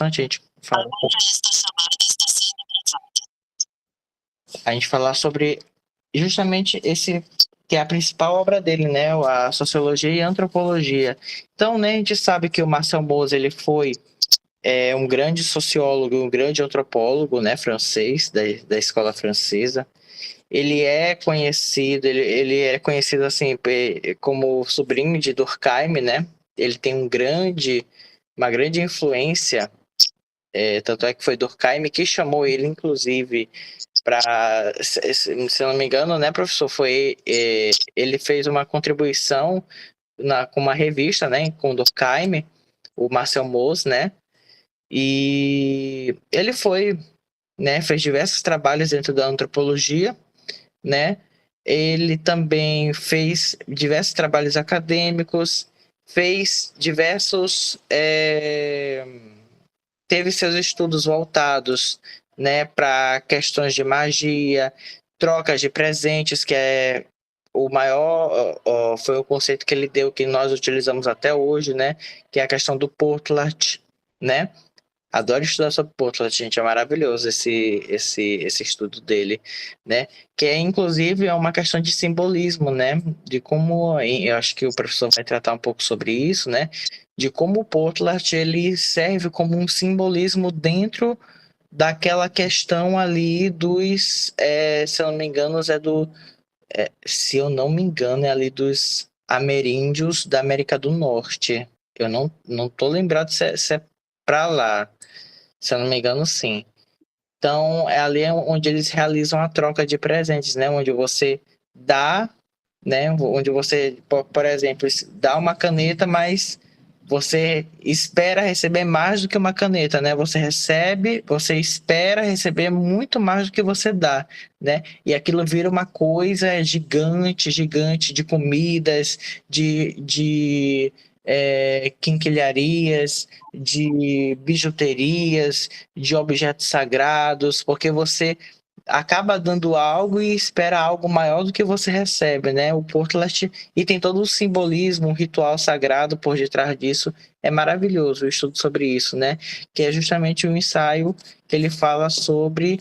a gente falar, sobre justamente esse que é a principal obra dele, né, a Sociologia e a Antropologia. Então, né, a gente sabe que o Marcel Mauss ele foi um grande sociólogo, um grande antropólogo, né, francês da escola francesa. Ele é conhecido assim como sobrinho de Durkheim, né? Ele tem uma grande influência, tanto é que foi Durkheim que chamou ele, inclusive, para, se eu não me engano, né, professor, ele fez uma contribuição com uma revista, né, com Durkheim, o Marcel Mauss, né? E ele fez diversos trabalhos dentro da antropologia, né? Ele também fez diversos trabalhos acadêmicos, fez diversos, teve seus estudos voltados, né, para questões de magia, trocas de presentes, que é o maior, foi o conceito que ele deu, que nós utilizamos até hoje, né, que é a questão do Portlet, né? Adoro estudar sobre Portland, gente, é maravilhoso esse estudo dele, né? Que é, inclusive, é uma questão de simbolismo, né? De como, eu acho que o professor vai tratar um pouco sobre isso, né? De como o Portland, ele serve como um simbolismo dentro daquela questão ali se eu não me engano, se eu não me engano, é ali dos ameríndios da América do Norte. Eu não tô lembrado se é pra lá. Se eu não me engano, sim. Então, é ali onde eles realizam a troca de presentes, né? Onde você dá, né? Onde você, por exemplo, dá uma caneta, mas você espera receber mais do que uma caneta, né? Você espera receber muito mais do que você dá, né? E aquilo vira uma coisa gigante, gigante de comidas, de quinquilharias, de bijuterias, de objetos sagrados, porque você acaba dando algo e espera algo maior do que você recebe, né? O Portlet, e tem todo o simbolismo, um ritual sagrado por detrás disso. É maravilhoso o estudo sobre isso, né? Que é justamente um ensaio que ele fala sobre.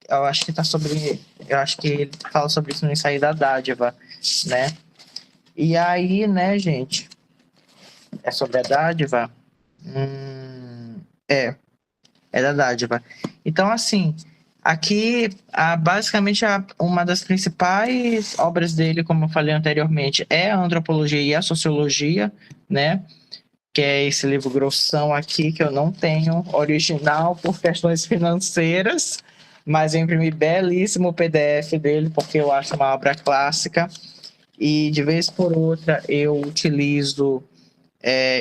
Eu acho que ele fala sobre isso no ensaio da dádiva, né? E aí, né, gente? É sobre a dádiva? É. É da dádiva. Então, assim, aqui, basicamente, uma das principais obras dele, como eu falei anteriormente, é a Antropologia e a Sociologia, né? Que é esse livro grossão aqui, que eu não tenho original por questões financeiras, mas eu imprimi belíssimo o PDF dele, porque eu acho uma obra clássica. E, de vez por outra, eu utilizo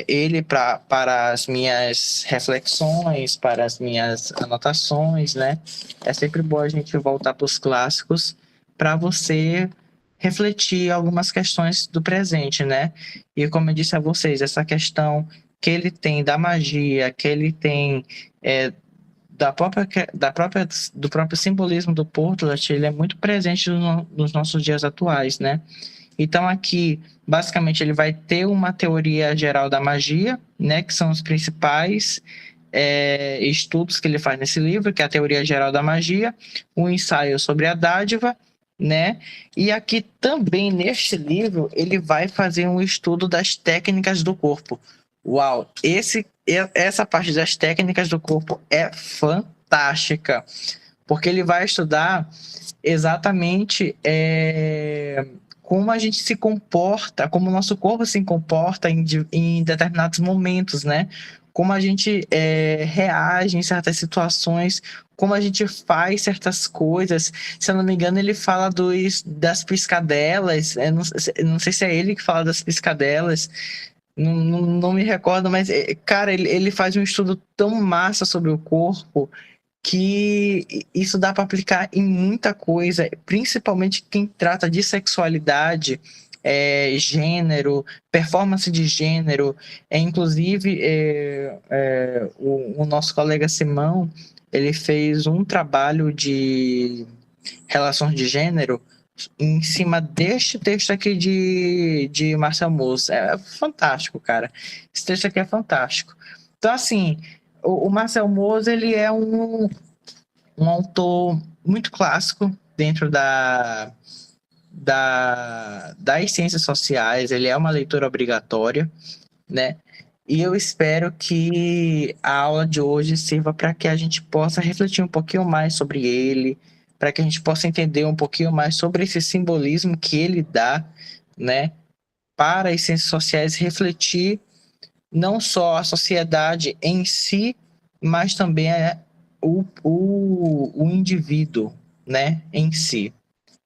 ele para as minhas reflexões, para as minhas anotações, né? É sempre bom a gente voltar para os clássicos para você refletir algumas questões do presente, né? E como eu disse a vocês, essa questão que ele tem da magia, que ele tem do próprio simbolismo do Portlet, ele é muito presente nos nossos dias atuais, né? Então aqui, basicamente, ele vai ter uma teoria geral da magia, né, que são os principais estudos que ele faz nesse livro, que é a teoria geral da magia, um ensaio sobre a dádiva, né? E aqui também neste livro ele vai fazer um estudo das técnicas do corpo. Uau, essa parte das técnicas do corpo é fantástica, porque ele vai estudar exatamente como a gente se comporta, como o nosso corpo se comporta em determinados momentos, né? Como a gente reage em certas situações, como a gente faz certas coisas. Se eu não me engano, ele fala das piscadelas. Eu não sei se é ele que fala das piscadelas. Não me recordo, mas, cara, ele faz um estudo tão massa sobre o corpo que isso dá para aplicar em muita coisa, principalmente quem trata de sexualidade, gênero, performance de gênero. Inclusive, o nosso colega Simão, ele fez um trabalho de relações de gênero em cima deste texto aqui de Marcel Mauss. É fantástico, cara. Esse texto aqui é fantástico. Então, assim, o Marcel Mauss, ele é um autor muito clássico dentro das ciências sociais, ele é uma leitura obrigatória, né? E eu espero que a aula de hoje sirva para que a gente possa refletir um pouquinho mais sobre ele, para que a gente possa entender um pouquinho mais sobre esse simbolismo que ele dá, né, para as ciências sociais, refletir não só a sociedade em si, mas também o indivíduo, né, em si.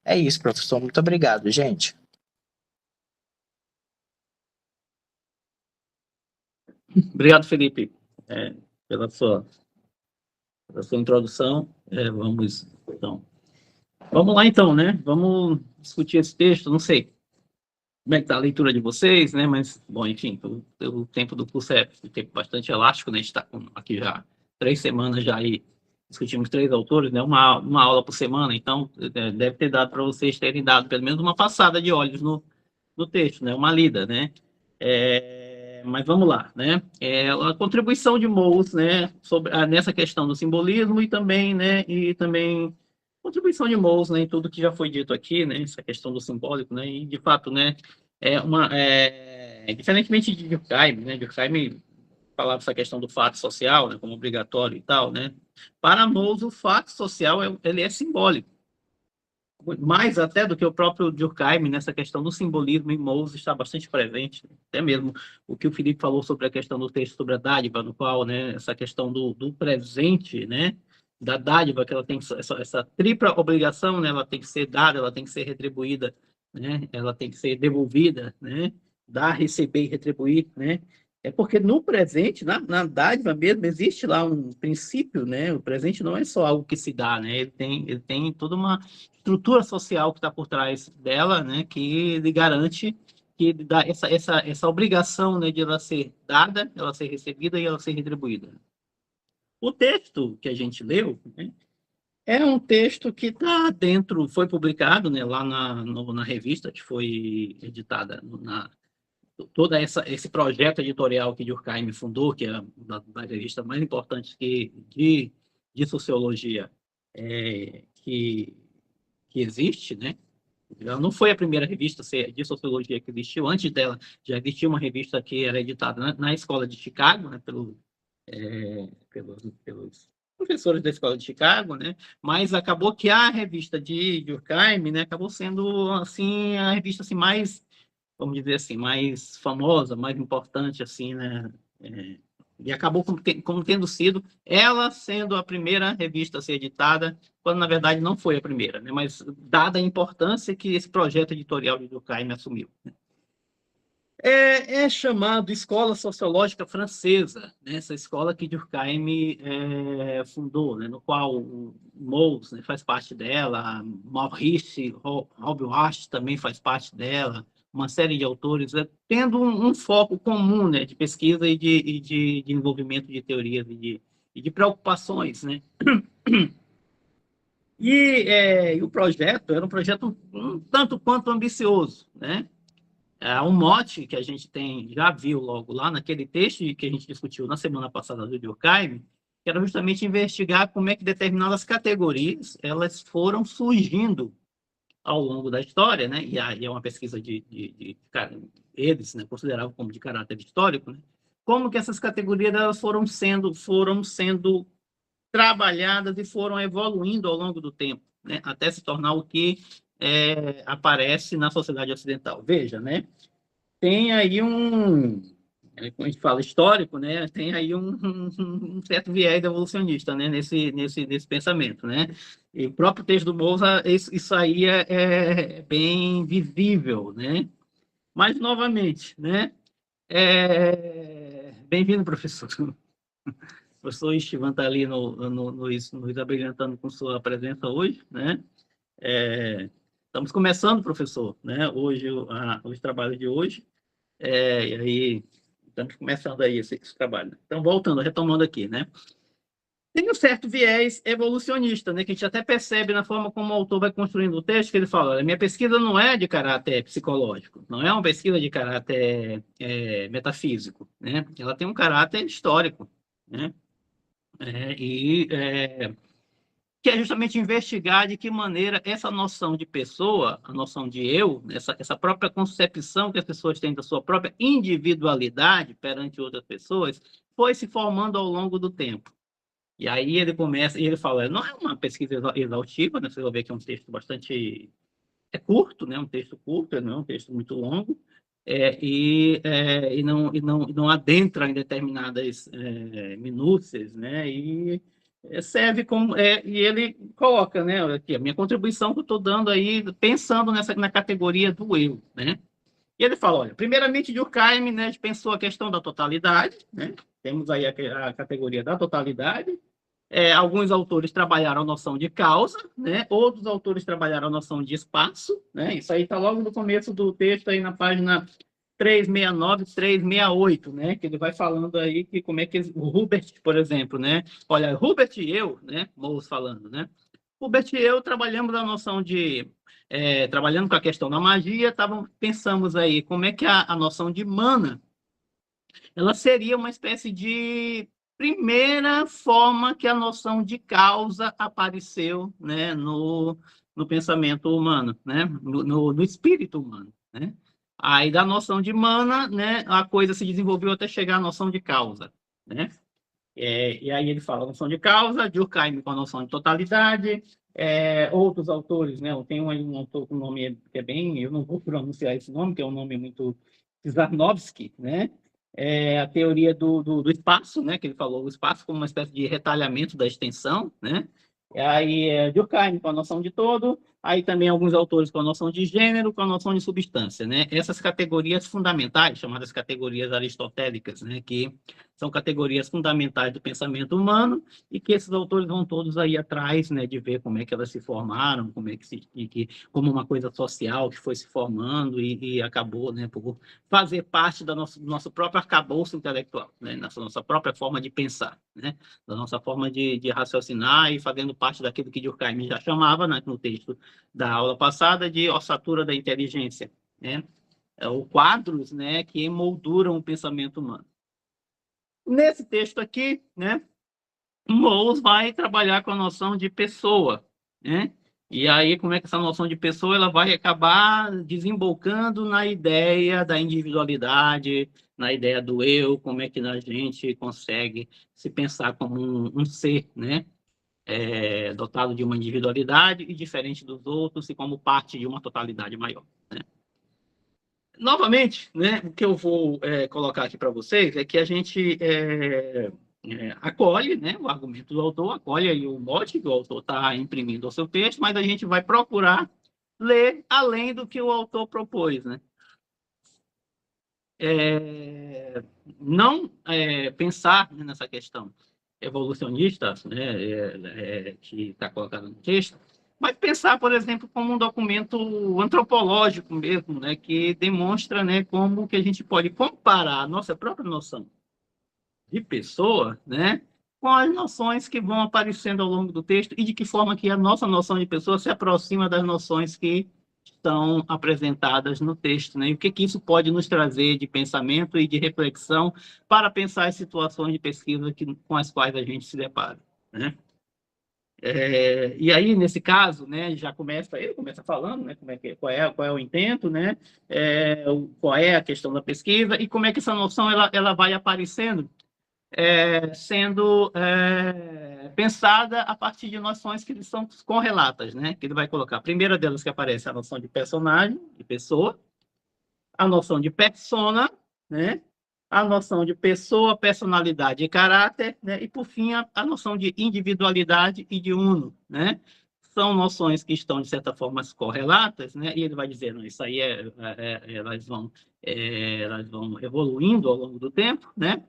É isso, professor. Muito obrigado, gente. Obrigado, Felipe, pela sua introdução. Vamos lá então, né? Vamos discutir esse texto. Não sei como é que está a leitura de vocês, né? Mas, bom, enfim, o tempo do curso é um tempo bastante elástico, né? A gente está aqui já 3 semanas já aí, discutimos 3 autores, né? Uma aula por semana, então deve ter dado para vocês terem dado pelo menos uma passada de olhos no texto, né? Uma lida, né? Mas vamos lá, né? A contribuição de Mauss, né? Nessa questão do simbolismo e também contribuição de Mauss, né? Em tudo que já foi dito aqui, né? Essa questão do simbólico, né? E de fato, né? Diferentemente de Durkheim, né? Durkheim falava essa questão do fato social, né? Como obrigatório e tal, né? Para Mauss, o fato social ele é simbólico, mais até do que o próprio Durkheim, nessa questão do simbolismo, em Mauss está bastante presente, até mesmo o que o Felipe falou sobre a questão do texto sobre a dádiva, no qual, né, essa questão do presente, né, da dádiva, que ela tem essa tripla obrigação, né, ela tem que ser dada, ela tem que ser retribuída, né, ela tem que ser devolvida, né, dar, receber e retribuir, né, porque no presente, na dádiva mesmo, existe lá um princípio, né, o presente não é só algo que se dá, né, ele tem toda uma estrutura social que está por trás dela, né, que lhe garante que dá essa obrigação, né, de ela ser dada, ela ser recebida e ela ser retribuída. O texto que a gente leu, né, é um texto que está dentro, foi publicado, né, lá na revista que foi editada todo esse projeto editorial que Durkheim fundou, que é uma das revistas mais importantes de sociologia que existe, né? Ela não foi a primeira revista de sociologia que existiu. Antes dela, já existia uma revista que era editada na escola de Chicago, né, pelos professores da escola de Chicago, né? Mas acabou que a revista de Durkheim, né, acabou sendo assim a revista assim mais, vamos dizer assim, mais famosa, mais importante assim, né? E acabou como tendo sido ela sendo a primeira revista a ser editada, quando na verdade não foi a primeira, né? Mas dada a importância que esse projeto editorial de Durkheim assumiu. É chamado Escola Sociológica Francesa, né? Essa escola que Durkheim fundou, né? No qual o Mauss, né, faz parte dela, Maurice Robuach também faz parte dela, uma série de autores, tendo um foco comum, né, de pesquisa de desenvolvimento de teorias e de preocupações, né? E o projeto era um projeto um tanto quanto ambicioso, né? Um mote que a gente já viu logo lá naquele texto que a gente discutiu na semana passada do Durkheim, que era justamente investigar como é que determinadas categorias elas foram surgindo ao longo da história, né? E aí é uma pesquisa eles, né, consideravam como de caráter histórico, né? Como que essas categorias elas foram sendo trabalhadas e foram evoluindo ao longo do tempo, né? Até se tornar o que aparece na sociedade ocidental. Veja, né? Tem aí como a gente fala, histórico, né? Tem aí um certo viés evolucionista, né? Nesse pensamento, né? E o próprio texto do Moussa, isso aí é bem visível, né? Mas, novamente, né? Bem-vindo, professor. O professor Estivan está ali nos abrilhantando com sua presença hoje, né? Estamos começando, professor, né? Hoje, os trabalhos de hoje. E aí, estamos começando aí esse trabalho. Então, voltando, retomando aqui, né? Tem um certo viés evolucionista, né, que a gente até percebe na forma como o autor vai construindo o texto, que ele fala, olha, minha pesquisa não é de caráter psicológico, não é uma pesquisa de caráter metafísico, né? Ela tem um caráter histórico, né? Que é justamente investigar de que maneira essa noção de pessoa, a noção de eu, essa própria concepção que as pessoas têm da sua própria individualidade perante outras pessoas, foi se formando ao longo do tempo. E aí ele começa, e ele fala, não é uma pesquisa exaustiva, né? Você vai ver que é um texto bastante curto, né? Um texto curto, não é um texto muito longo, e não adentra em determinadas minúcias, né? E serve como... e ele coloca, né? Aqui, a minha contribuição que eu estou dando aí, pensando na categoria do eu, né? E ele fala, olha, primeiramente, Durkheim, né, pensou a questão da totalidade, né? Temos aí a categoria da totalidade. Alguns autores trabalharam a noção de causa, né? Outros autores trabalharam a noção de espaço, né? Isso aí está logo no começo do texto, aí na página 369, 368, né? Que ele vai falando aí que como é que o Hubert, por exemplo, né? Olha, Hubert e eu, né? Mous falando, né? Hubert e eu trabalhamos a noção de... trabalhando com a questão da magia, pensamos aí como é que a noção de mana ela seria uma espécie de primeira forma que a noção de causa apareceu, né, no pensamento humano, né, no espírito humano, né? Aí da noção de mana, né, a coisa se desenvolveu até chegar à noção de causa, né? E aí ele fala a noção de causa, Durkheim com a noção de totalidade, outros autores, né? Tem um autor com nome que é bem, eu não vou pronunciar esse nome, que é um nome muito Czarnovsky, né? A teoria do espaço, né? Que ele falou, o espaço como uma espécie de retalhamento da extensão, né? E aí Durkheim com a noção de todo, aí também alguns autores com a noção de gênero, com a noção de substância, né? Essas categorias fundamentais, chamadas categorias aristotélicas, né? Que são categorias fundamentais do pensamento humano e que esses autores vão todos aí atrás, né, de ver como é que elas se formaram, como é como uma coisa social que foi se formando e acabou, né, por fazer parte do nosso próprio arcabouço intelectual, né, nossa própria forma de pensar, né, da nossa forma de raciocinar e fazendo parte daquilo que Durkheim já chamava, né, no texto da aula passada, de ossatura da inteligência, né, ou quadros, né, que emolduram o pensamento humano. Nesse texto aqui, né, Mous vai trabalhar com a noção de pessoa, né? E aí, como é que essa noção de pessoa ela vai acabar desembocando na ideia da individualidade, na ideia do eu, como é que a gente consegue se pensar como um ser, né? Dotado de uma individualidade e diferente dos outros e como parte de uma totalidade maior, né? Novamente, né, o que eu vou colocar aqui para vocês é que a gente acolhe, né, o argumento do autor, acolhe aí o mote que o autor está imprimindo ao seu texto, mas a gente vai procurar ler além do que o autor propôs, né? Não pensar, né, nessa questão evolucionista, né, que está colocada no texto, mas pensar, por exemplo, como um documento antropológico mesmo, né, que demonstra, né, como que a gente pode comparar a nossa própria noção de pessoa, né, com as noções que vão aparecendo ao longo do texto e de que forma que a nossa noção de pessoa se aproxima das noções que estão apresentadas no texto, né? E o que isso pode nos trazer de pensamento e de reflexão para pensar as situações de pesquisa com as quais a gente se depara, né? E aí, nesse caso, né, ele começa falando, né, qual é o intento, né, qual é a questão da pesquisa e como é que essa noção ela vai aparecendo, sendo pensada a partir de noções que são correlatas, né, que ele vai colocar. A primeira delas que aparece é a noção de personagem, de pessoa, a noção de persona, né, a noção de pessoa, personalidade e caráter, né? E, por fim, a noção de individualidade e de uno, né? São noções que estão, de certa forma, correlatas, né? E ele vai dizer, não, isso aí elas vão evoluindo ao longo do tempo, né?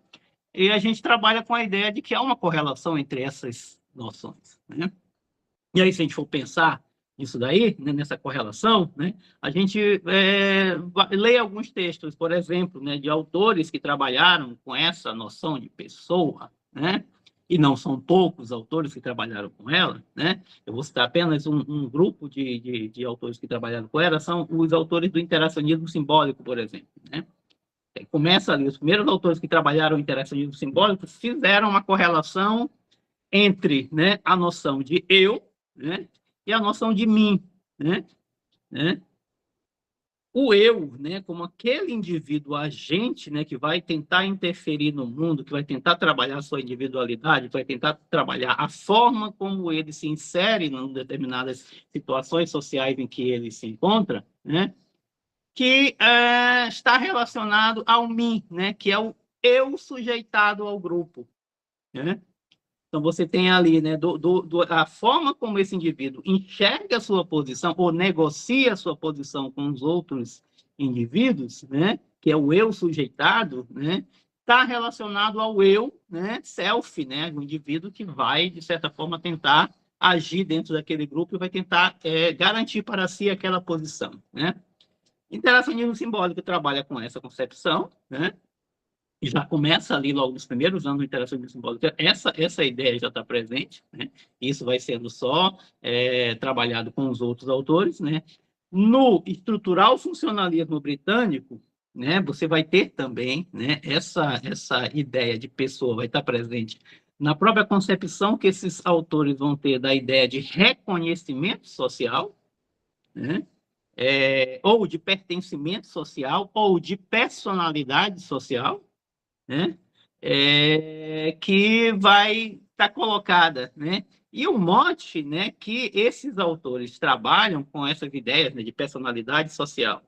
E a gente trabalha com a ideia de que há uma correlação entre essas noções, né? E aí, se a gente for pensar isso daí, né, nessa correlação, né, a gente lê alguns textos, por exemplo, né, de autores que trabalharam com essa noção de pessoa, né, e não são poucos autores que trabalharam com ela, né? Eu vou citar apenas um grupo de autores que trabalharam com ela, são os autores do interacionismo simbólico, por exemplo, né? Começa ali, os primeiros autores que trabalharam o interacionismo simbólico fizeram uma correlação entre, né, a noção de eu, né, e a noção de mim, né? O eu, né, como aquele indivíduo agente, né, que vai tentar interferir no mundo, que vai tentar trabalhar a sua individualidade, vai tentar trabalhar a forma como ele se insere em determinadas situações sociais em que ele se encontra, né, que está relacionado ao mim, né, que é o eu sujeitado ao grupo, né? Então, você tem ali, né, a forma como esse indivíduo enxerga a sua posição ou negocia a sua posição com os outros indivíduos, né, que é o eu sujeitado, né, está relacionado ao eu, né, self, né, o indivíduo que vai, de certa forma, tentar agir dentro daquele grupo e vai tentar garantir para si aquela posição, né. Interacionismo simbólico trabalha com essa concepção, né, e já começa ali logo nos primeiros anos do interacionismo simbólico, essa ideia já está presente, né? Isso vai sendo só trabalhado com os outros autores, né? No estrutural funcionalismo britânico, né, você vai ter também, né, essa ideia de pessoa vai estar presente na própria concepção que esses autores vão ter da ideia de reconhecimento social, né? Ou de pertencimento social, ou de personalidade social, né? Que vai estar colocada, né? E o mote, né, que esses autores trabalham com essas ideias, né, de personalidade social,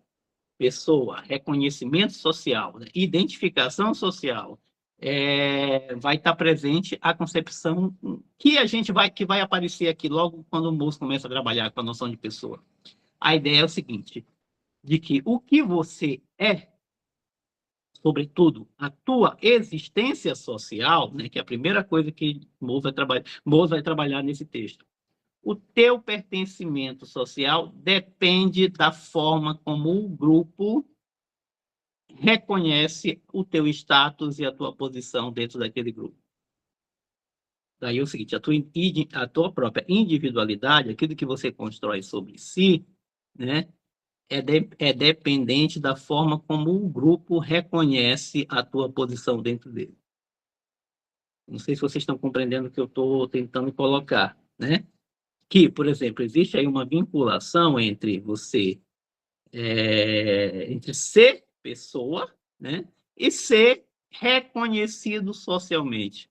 pessoa, reconhecimento social, né, identificação social, vai estar presente a concepção que que vai aparecer aqui logo quando o moço começa a trabalhar com a noção de pessoa. A ideia é o seguinte, de que o que você é, sobretudo, a tua existência social, né, que é a primeira coisa que Mose vai trabalhar nesse texto. O teu pertencimento social depende da forma como o grupo reconhece o teu status e a tua posição dentro daquele grupo. Daí é o seguinte, a tua própria individualidade, aquilo que você constrói sobre si, né, é dependente da forma como o grupo reconhece a tua posição dentro dele. Não sei se vocês estão compreendendo o que eu estou tentando colocar, né? Que, por exemplo, existe aí uma vinculação entre você, entre ser pessoa, né, e ser reconhecido socialmente.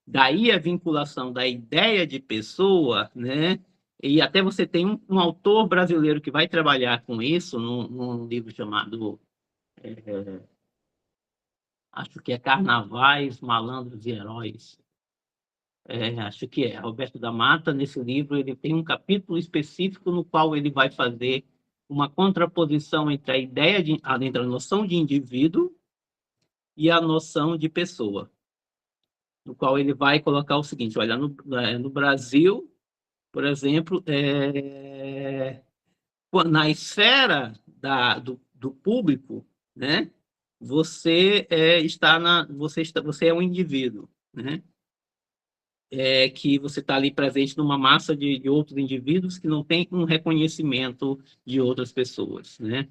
Daí a vinculação da ideia de pessoa, né? E até você tem um autor brasileiro que vai trabalhar com isso num livro chamado, acho que é Carnavais, Malandros e Heróis. Acho que é Roberto da Mata. Nesse livro ele tem um capítulo específico no qual ele vai fazer uma contraposição entre entre a noção de indivíduo e a noção de pessoa, no qual ele vai colocar o seguinte, olha, no Brasil, por exemplo, na esfera do público, né, você você é um indivíduo, né, que você está ali presente numa massa de outros indivíduos que não tem um reconhecimento de outras pessoas, né?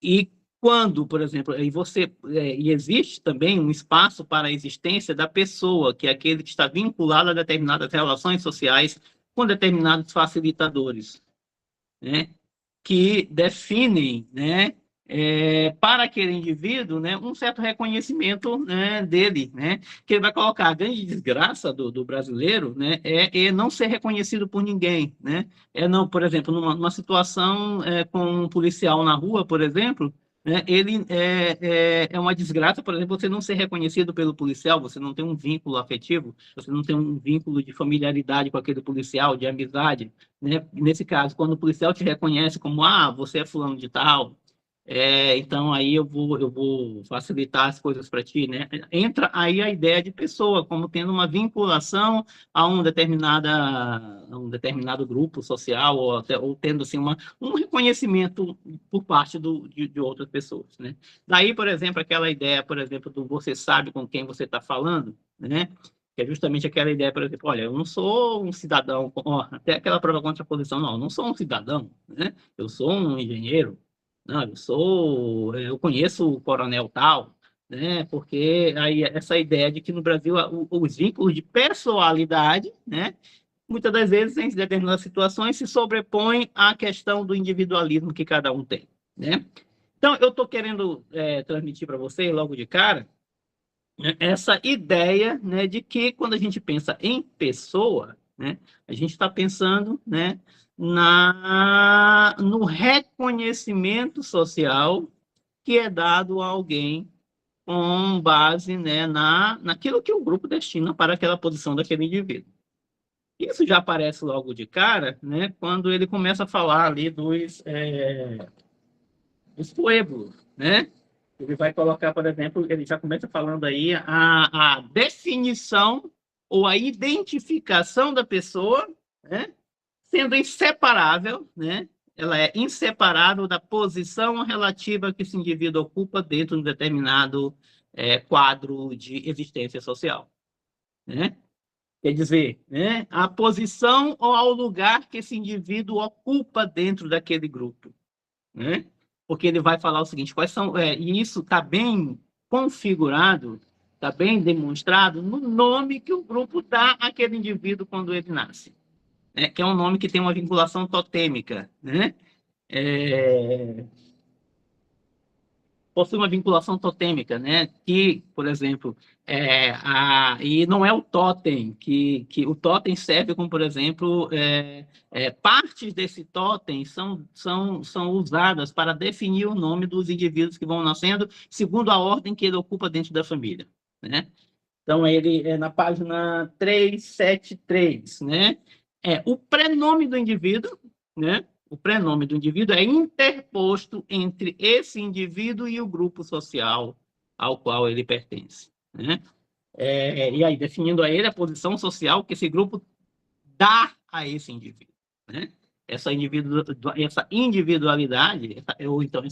E quando, por exemplo, e existe também um espaço para a existência da pessoa, que é aquele que está vinculado a determinadas relações sociais com determinados facilitadores, né, que definem, né, para aquele indivíduo, né, um certo reconhecimento, né, dele, né, que ele vai colocar. A grande desgraça do brasileiro, né, é não ser reconhecido por ninguém, né, não, por exemplo, numa situação com um policial na rua, por exemplo, né, ele é uma desgraça, por exemplo, você não ser reconhecido pelo policial, você não tem um vínculo afetivo, você não tem um vínculo de familiaridade com aquele policial, de amizade, né? Nesse caso, quando o policial te reconhece como, você é fulano de tal, Então, aí eu vou facilitar as coisas para ti, né? Entra aí a ideia de pessoa, como tendo uma vinculação a um determinado grupo social, ou tendo assim, um reconhecimento por parte de outras pessoas, né? Daí, por exemplo, aquela ideia, por exemplo, do você sabe com quem você está falando, né? Que é justamente aquela ideia, por exemplo, olha, eu não sou um cidadão, até aquela própria contraposição, não, eu não sou um cidadão, né? Eu sou um engenheiro. Não, eu conheço o coronel tal, né? Porque aí essa ideia de que no Brasil os vínculos de pessoalidade, né? Muitas das vezes, em determinadas situações, se sobrepõem à questão do individualismo que cada um tem, né? Então, eu estou querendo transmitir para você, logo de cara, né, essa ideia, né, de que quando a gente pensa em pessoa, né, a gente está pensando, né, no reconhecimento social que é dado a alguém com base, né, naquilo que o grupo destina para aquela posição daquele indivíduo. Isso já aparece logo de cara, né, quando ele começa a falar ali dos pueblos, né? Ele vai colocar, por exemplo, ele já começa falando aí a definição ou a identificação da pessoa, né? Sendo inseparável, né? Ela é inseparável da posição relativa que esse indivíduo ocupa dentro de um determinado quadro de existência social, né? Quer dizer, né? A posição ou ao lugar que esse indivíduo ocupa dentro daquele grupo, né? Porque ele vai falar o seguinte, quais são, e isso está bem configurado, está bem demonstrado no nome que o grupo dá àquele indivíduo quando ele nasce, né? Que é um nome que tem uma vinculação totêmica, né? Possui uma vinculação totêmica, né? Que, por exemplo, e não é o totem, que o totem serve como, por exemplo, partes desse totem são usadas para definir o nome dos indivíduos que vão nascendo, segundo a ordem que ele ocupa dentro da família, né? Então, ele é na página 373, né? O prenome do indivíduo, né? O prenome do indivíduo é interposto entre esse indivíduo e o grupo social ao qual ele pertence, né? E aí, definindo a ele a posição social que esse grupo dá a esse indivíduo, né? Essa individualidade, ou então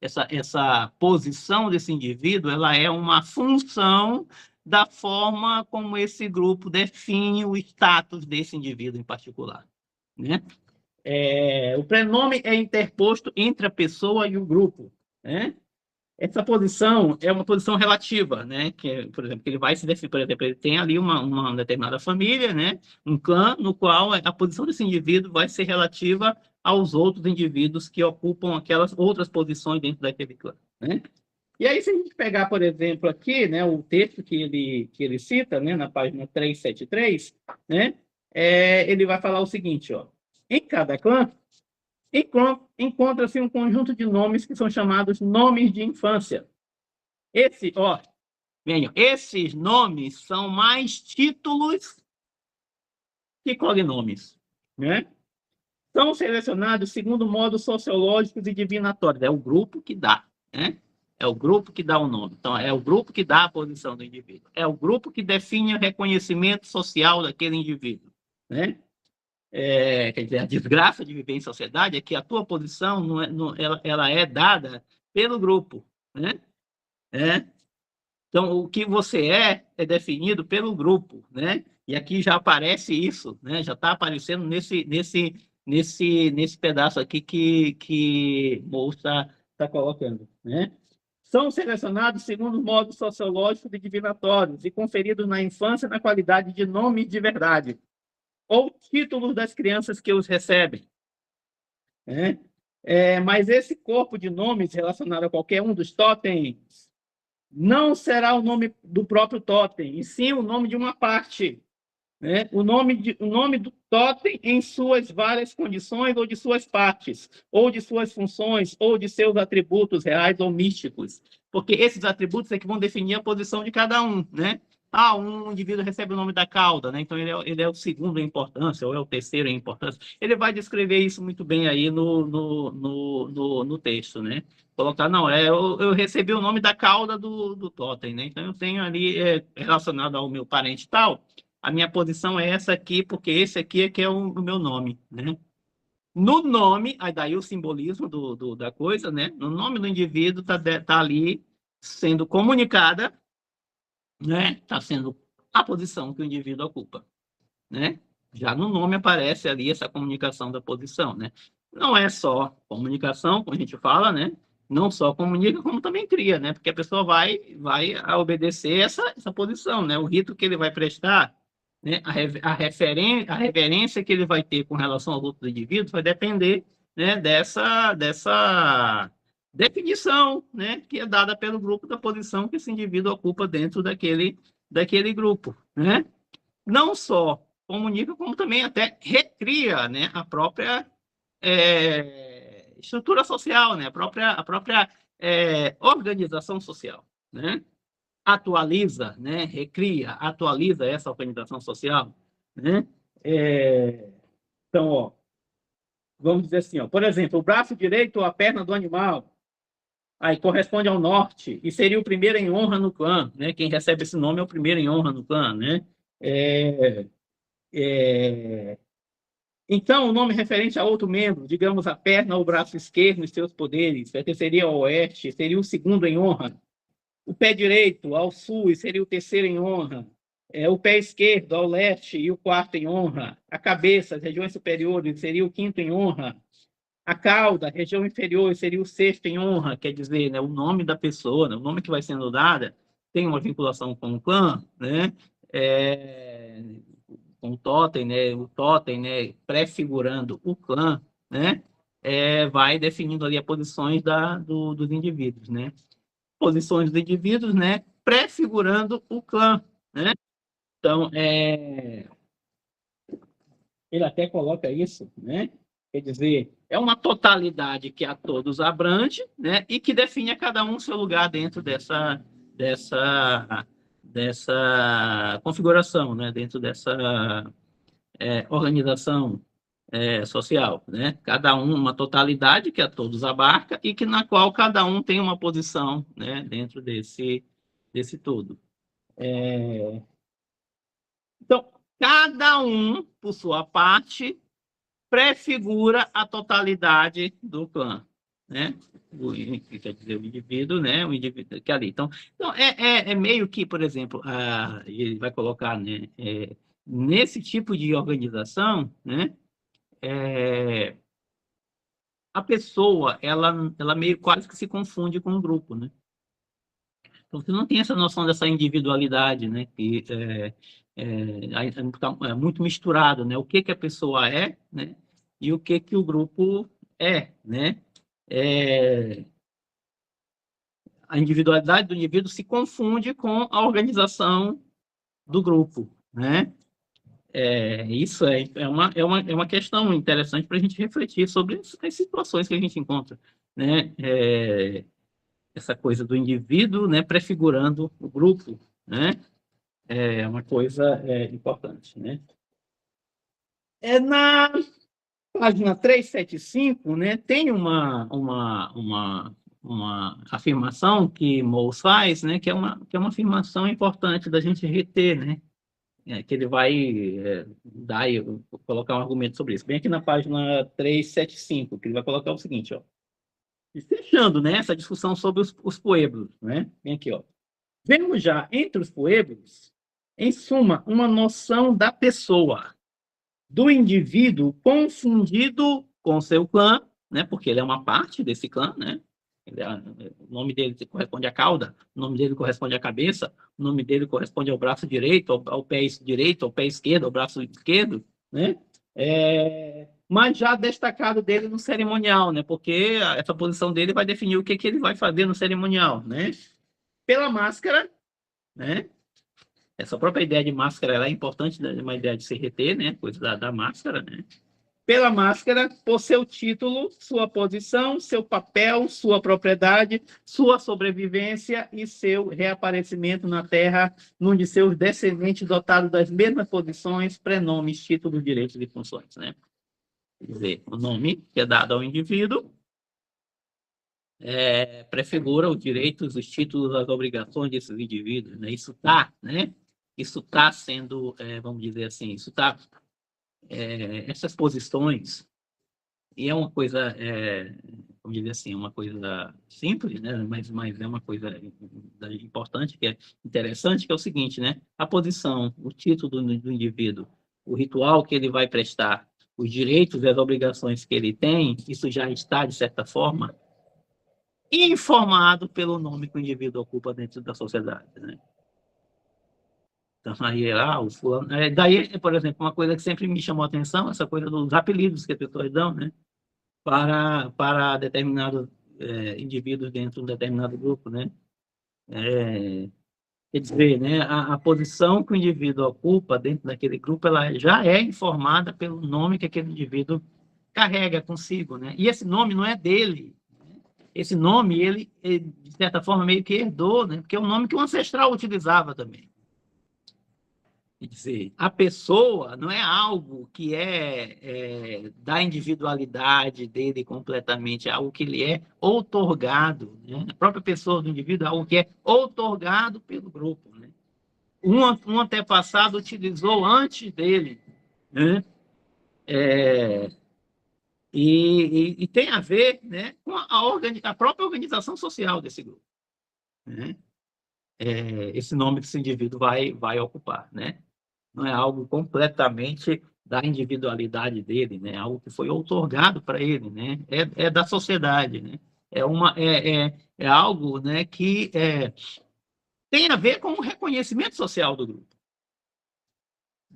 essa posição desse indivíduo, ela é uma função da forma como esse grupo define o status desse indivíduo em particular, né? O prenome é interposto entre a pessoa e o grupo, né? Essa posição é uma posição relativa, né? Que, por exemplo, que ele vai se definir, por exemplo, ele tem ali uma determinada família, né? Um clã, no qual a posição desse indivíduo vai ser relativa aos outros indivíduos que ocupam aquelas outras posições dentro daquele clã, né? E aí, se a gente pegar, por exemplo, aqui, né, o texto que ele cita, né, na página 373, né, ele vai falar o seguinte, ó, em cada clã, encontra-se um conjunto de nomes que são chamados nomes de infância. Esses nomes são mais títulos que cognomes, né? São selecionados segundo modos sociológicos e divinatórios. É o grupo que dá, né? É o grupo que dá o nome. Então, é o grupo que dá a posição do indivíduo. É o grupo que define o reconhecimento social daquele indivíduo, né? Quer dizer, a desgraça de viver em sociedade é que a tua posição ela é dada pelo grupo, né? Então, o que você é definido pelo grupo, né? E aqui já aparece isso, né? Já está aparecendo nesse pedaço aqui que Moura está colocando, né? São selecionados segundo modos sociológicos e divinatórios e conferidos na infância na qualidade de nome de verdade ou títulos das crianças que os recebem, né? Mas esse corpo de nomes relacionado a qualquer um dos totens não será o nome do próprio totem, e sim o nome de uma parte, né? O nome do totem em suas várias condições, ou de suas partes, ou de suas funções, ou de seus atributos reais ou místicos, porque esses atributos é que vão definir a posição de cada um, né? um indivíduo recebe o nome da cauda, né? Então ele é o segundo em importância, ou é o terceiro em importância. Ele vai descrever isso muito bem aí no texto, né? Colocar, não, eu recebi o nome da cauda do totem, né? Então eu tenho ali, relacionado ao meu parente tal, a minha posição é essa aqui, porque esse aqui é que é o meu nome, né? No nome, aí daí o simbolismo da coisa, né? No nome do indivíduo tá ali sendo comunicada, né? Está sendo a posição que o indivíduo ocupa, né? Já no nome aparece ali essa comunicação da posição, né? Não é só comunicação, como a gente fala, né? Não só comunica, como também cria, né? Porque a pessoa vai obedecer essa posição, né? O rito que ele vai prestar, né? A reverência que ele vai ter com relação aos outros indivíduos vai depender, né? Dessa definição, né? Que é dada pelo grupo da posição que esse indivíduo ocupa dentro daquele grupo, né? Não só comunica, como também até recria, né, a própria estrutura social, né, a própria organização social, né? Atualiza, né, recria, atualiza essa organização social, né? Então, ó, vamos dizer assim, ó, por exemplo, o braço direito ou a perna do animal, aí corresponde ao norte e seria o primeiro em honra no clã, né? Quem recebe esse nome é o primeiro em honra no clã, né? Então, o nome referente a outro membro, digamos a perna ou o braço esquerdo e seus poderes, pertenceria ao oeste, seria o segundo em honra. O pé direito ao sul e seria o terceiro em honra. O pé esquerdo ao leste e o quarto em honra. A cabeça, as regiões superiores, seria o quinto em honra. A cauda, região inferior, seria o sexto em honra, quer dizer, né, o nome da pessoa, né, o nome que vai sendo dado, tem uma vinculação com o clã, né? Com o totem, né, prefigurando o clã, né, vai definindo ali as posições dos indivíduos, né? Posições dos indivíduos, né, prefigurando o clã, né? Então, ele até coloca isso, né? Quer dizer, é uma totalidade que a todos abrange, né? E que define a cada um seu lugar dentro dessa configuração, né? Dentro dessa organização social, né? Cada um uma totalidade que a todos abarca e que na qual cada um tem uma posição, né? Dentro desse todo. Então, cada um, por sua parte, prefigura a totalidade do clã, né? Quer dizer, o indivíduo, né? O indivíduo que é ali. Então é meio que, por exemplo, ele vai colocar, né? Nesse tipo de organização, né? A pessoa, ela meio quase que se confunde com o grupo, né? Então, você não tem essa noção dessa individualidade, né? Que é muito misturado, né? O que a pessoa é, né? E o que o grupo é, né? A individualidade do indivíduo se confunde com a organização do grupo, né? Isso é uma questão interessante para a gente refletir sobre as situações que a gente encontra, né? Essa coisa do indivíduo, né, prefigurando o grupo, né? É uma coisa importante, né? Na página 375, né, tem uma afirmação que Mous faz, né, que é uma afirmação importante da gente reter, né? Que ele vai dar e colocar um argumento sobre isso. Bem aqui na página 375, que ele vai colocar o seguinte, ó. E fechando, né, essa discussão sobre os pueblos, né? Vem aqui, ó. Vemos já entre os pueblos, em suma, uma noção da pessoa, do indivíduo confundido com seu clã, né? Porque ele é uma parte desse clã, né? O nome dele corresponde à cauda, o nome dele corresponde à cabeça, o nome dele corresponde ao braço direito, ao pé direito, ao pé esquerdo, ao braço esquerdo, né? Mas já destacado dele no cerimonial, né? Porque essa posição dele vai definir o que ele vai fazer no cerimonial, né? Pela máscara, né? Essa própria ideia de máscara ela é importante, né? Uma ideia de se reter, né? Coisa da máscara, né? pela máscara, por seu título, sua posição, seu papel, sua propriedade, sua sobrevivência e seu reaparecimento na Terra, num de seus descendentes dotados das mesmas posições, prenomes, títulos, direitos e funções, né? Quer dizer, o nome que é dado ao indivíduo prefigura os direitos, os títulos, as obrigações desses indivíduos, né? Isso está, né? Isso está sendo, vamos dizer assim, isso está, essas posições, e é uma coisa, vamos dizer assim, uma coisa simples, né? Mas é uma coisa importante, que é interessante, que é o seguinte, né? A posição, o título do indivíduo, o ritual que ele vai prestar, os direitos e as obrigações que ele tem, isso já está, de certa forma, informado pelo nome que o indivíduo ocupa dentro da sociedade, né? Então, aí, o fulano... daí, por exemplo, uma coisa que sempre me chamou a atenção, essa coisa dos apelidos que as pessoas dão, né? Para determinados indivíduos dentro de um determinado grupo, né? Quer dizer, né, a posição que o indivíduo ocupa dentro daquele grupo, ela já é informada pelo nome que aquele indivíduo carrega consigo, né? E esse nome não é dele. Esse nome, ele de certa forma, meio que herdou, né? Porque é um nome que o ancestral utilizava também. Quer dizer, a pessoa não é algo que da individualidade dele completamente, é algo que ele é outorgado, né? A própria pessoa do indivíduo é algo que é outorgado pelo grupo, né? Um antepassado utilizou antes dele, né? E tem a ver, né, com a própria organização social desse grupo, né? Esse nome que esse indivíduo vai ocupar, né? Não é algo completamente da individualidade dele, né? Algo que foi outorgado para ele, né? É da sociedade, né? É algo, né, que tem a ver com o reconhecimento social do grupo.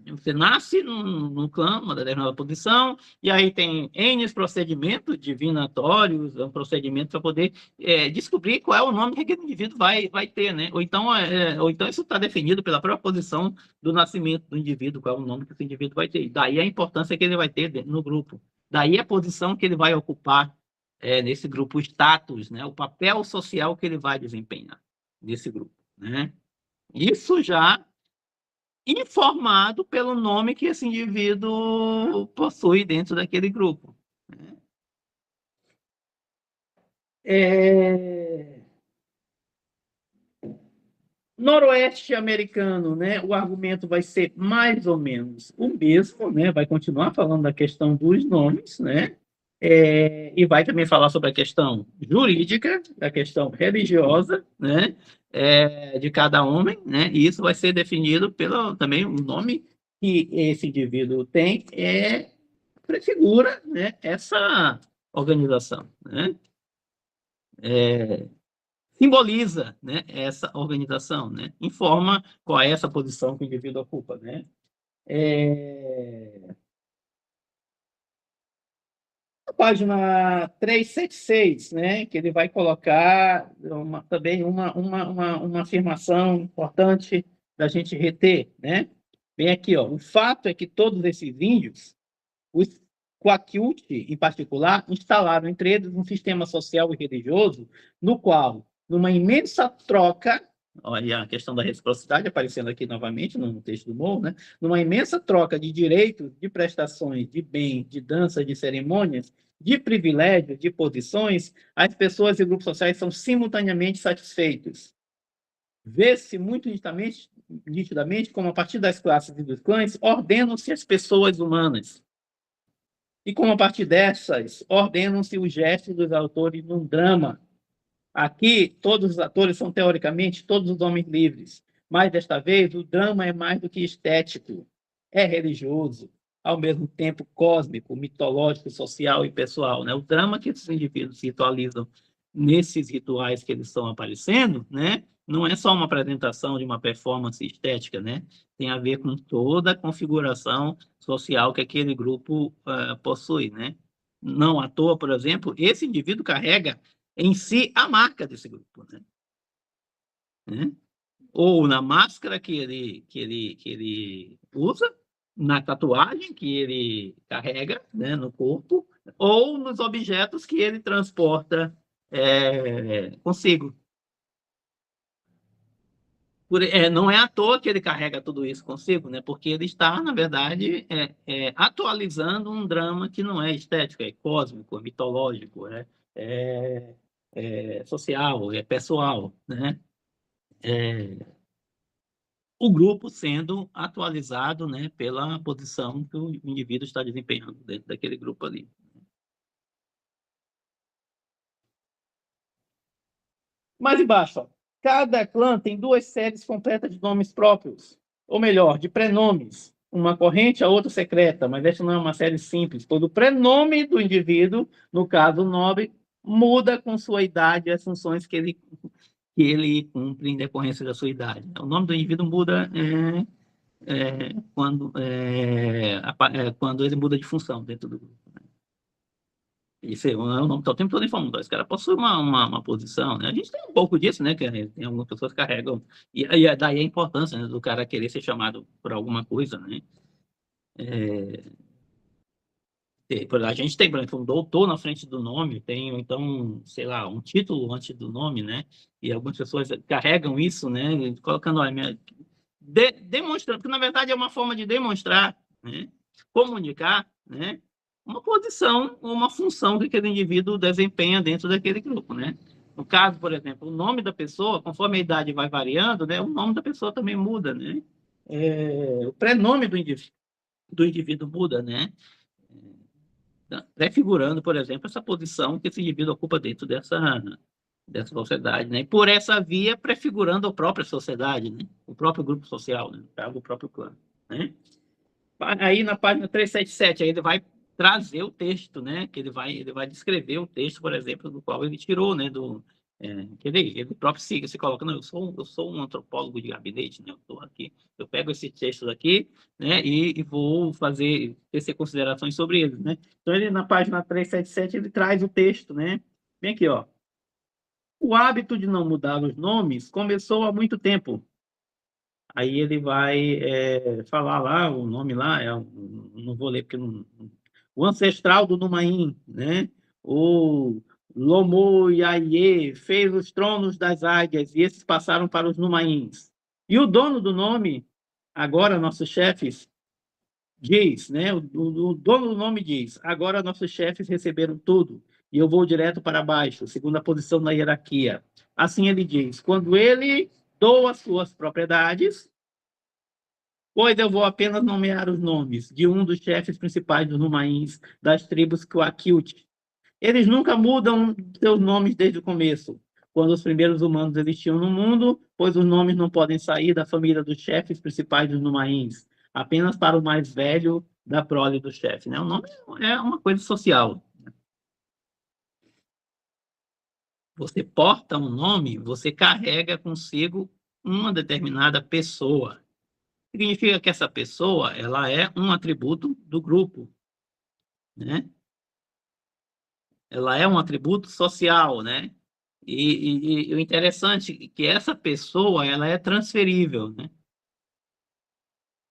Você nasce num clã, uma determinada posição, e aí tem N procedimentos divinatórios, um procedimento para poder descobrir qual é o nome que aquele indivíduo vai ter, né? Ou então isso está definido pela própria posição do nascimento do indivíduo, qual é o nome que esse indivíduo vai ter. Daí a importância que ele vai ter no grupo. Daí a posição que ele vai ocupar nesse grupo, o status, né? O papel social que ele vai desempenhar nesse grupo, né? Isso já informado pelo nome que esse indivíduo possui dentro daquele grupo, né? Noroeste americano, né? O argumento vai ser mais ou menos o mesmo, né? Vai continuar falando da questão dos nomes, né? E vai também falar sobre a questão jurídica, a questão religiosa, né? De cada homem, né? E isso vai ser definido pelo também o nome que esse indivíduo tem prefigura, né, essa organização, né? Simboliza, né, essa organização, né? Informa qual é essa posição que o indivíduo ocupa, né? A página 376, né, que ele vai colocar também uma afirmação importante da gente reter, né? Bem aqui, ó, o fato é que todos esses índios, os Kwakiutl, em particular, instalaram entre eles um sistema social e religioso no qual, numa imensa troca, olha a questão da reciprocidade aparecendo aqui novamente no texto do Moore, né? Numa imensa troca de direitos, de prestações, de bens, de danças, de cerimônias, de privilégios, de posições, as pessoas e grupos sociais são simultaneamente satisfeitos. Vê-se muito nitidamente como, a partir das classes e dos clãs, ordenam-se as pessoas humanas. E como, a partir dessas, ordenam-se os gestos dos autores num drama. Aqui, todos os atores são, teoricamente, todos os homens livres. Mas, desta vez, o drama é mais do que estético. É religioso, ao mesmo tempo cósmico, mitológico, social e pessoal, né? O drama que esses indivíduos se ritualizam nesses rituais que eles estão aparecendo, né? Não é só uma apresentação de uma performance estética, né? Tem a ver com toda a configuração social que aquele grupo possui, né? Não à toa, por exemplo, esse indivíduo carrega em si a marca desse grupo, né? Ou na máscara que ele usa, na tatuagem que ele carrega, né, no corpo, ou nos objetos que ele transporta consigo. Não é à toa que ele carrega tudo isso consigo, né? Porque ele está, na verdade, atualizando um drama que não é estético, é cósmico, é mitológico, é social, é pessoal, né? O grupo sendo atualizado, né, pela posição que o indivíduo está desempenhando dentro daquele grupo ali. Mais embaixo, ó. Cada clã tem 2 séries completas de nomes próprios, ou melhor, de prenomes. Uma corrente, a outra secreta, mas essa não é uma série simples, pois o prenome do indivíduo, no caso o nome, muda com sua idade e as funções que ele cumpre em decorrência da sua idade. O nome do indivíduo muda quando ele muda de função dentro do grupo. Isso é o nome está o tempo todo informando. Esse cara possui uma posição, né? A gente tem um pouco disso, né? Que tem algumas pessoas que carregam. E daí a importância, né, do cara querer ser chamado por alguma coisa, né? A gente tem, por exemplo, um doutor na frente do nome, tem, então, sei lá, um título antes do nome, né? E algumas pessoas carregam isso, né? Colocando, olha, demonstrando, que na verdade é uma forma de demonstrar, né? Comunicar, né? Uma posição ou uma função que aquele indivíduo desempenha dentro daquele grupo, né? No caso, por exemplo, o nome da pessoa, conforme a idade vai variando, né? O nome da pessoa também muda, né? O prenome do indivíduo muda, né? Prefigurando, por exemplo, essa posição que esse indivíduo ocupa dentro dessa sociedade, né? E por essa via, prefigurando a própria sociedade, né? O próprio grupo social, né? O próprio clã, né? Aí na página 377, aí ele vai trazer o texto, né? Que ele vai descrever o texto, por exemplo, do qual ele tirou, né? Que ele próprio se coloca, não, eu sou um antropólogo de gabinete, né? Eu estou aqui, eu pego esse texto aqui, né? E vou tecer considerações sobre ele, né? Então ele na página 377 ele traz o texto, né? Vem aqui, ó. O hábito de não mudar os nomes começou há muito tempo. Aí ele vai falar lá, o nome lá, não vou ler porque não. O ancestral do Numaim, né? O Lomo Yaye fez os tronos das águias e esses passaram para os Numaíns. E o dono do nome, agora nossos chefes, diz, né? O dono do nome diz: agora nossos chefes receberam tudo e eu vou direto para baixo, segundo a posição na hierarquia. Assim ele diz: quando ele doa suas propriedades, pois eu vou apenas nomear os nomes de um dos chefes principais dos Numaíns das tribos Coaquilt. Eles nunca mudam seus nomes desde o começo, quando os primeiros humanos existiam no mundo, pois os nomes não podem sair da família dos chefes principais dos Numaíns, apenas para o mais velho da prole do chefe, né? O nome é uma coisa social. Você porta um nome, você carrega consigo uma determinada pessoa. Significa que essa pessoa ela é um atributo do grupo, né? Ela é um atributo social, né? E o interessante é que essa pessoa ela é transferível, né?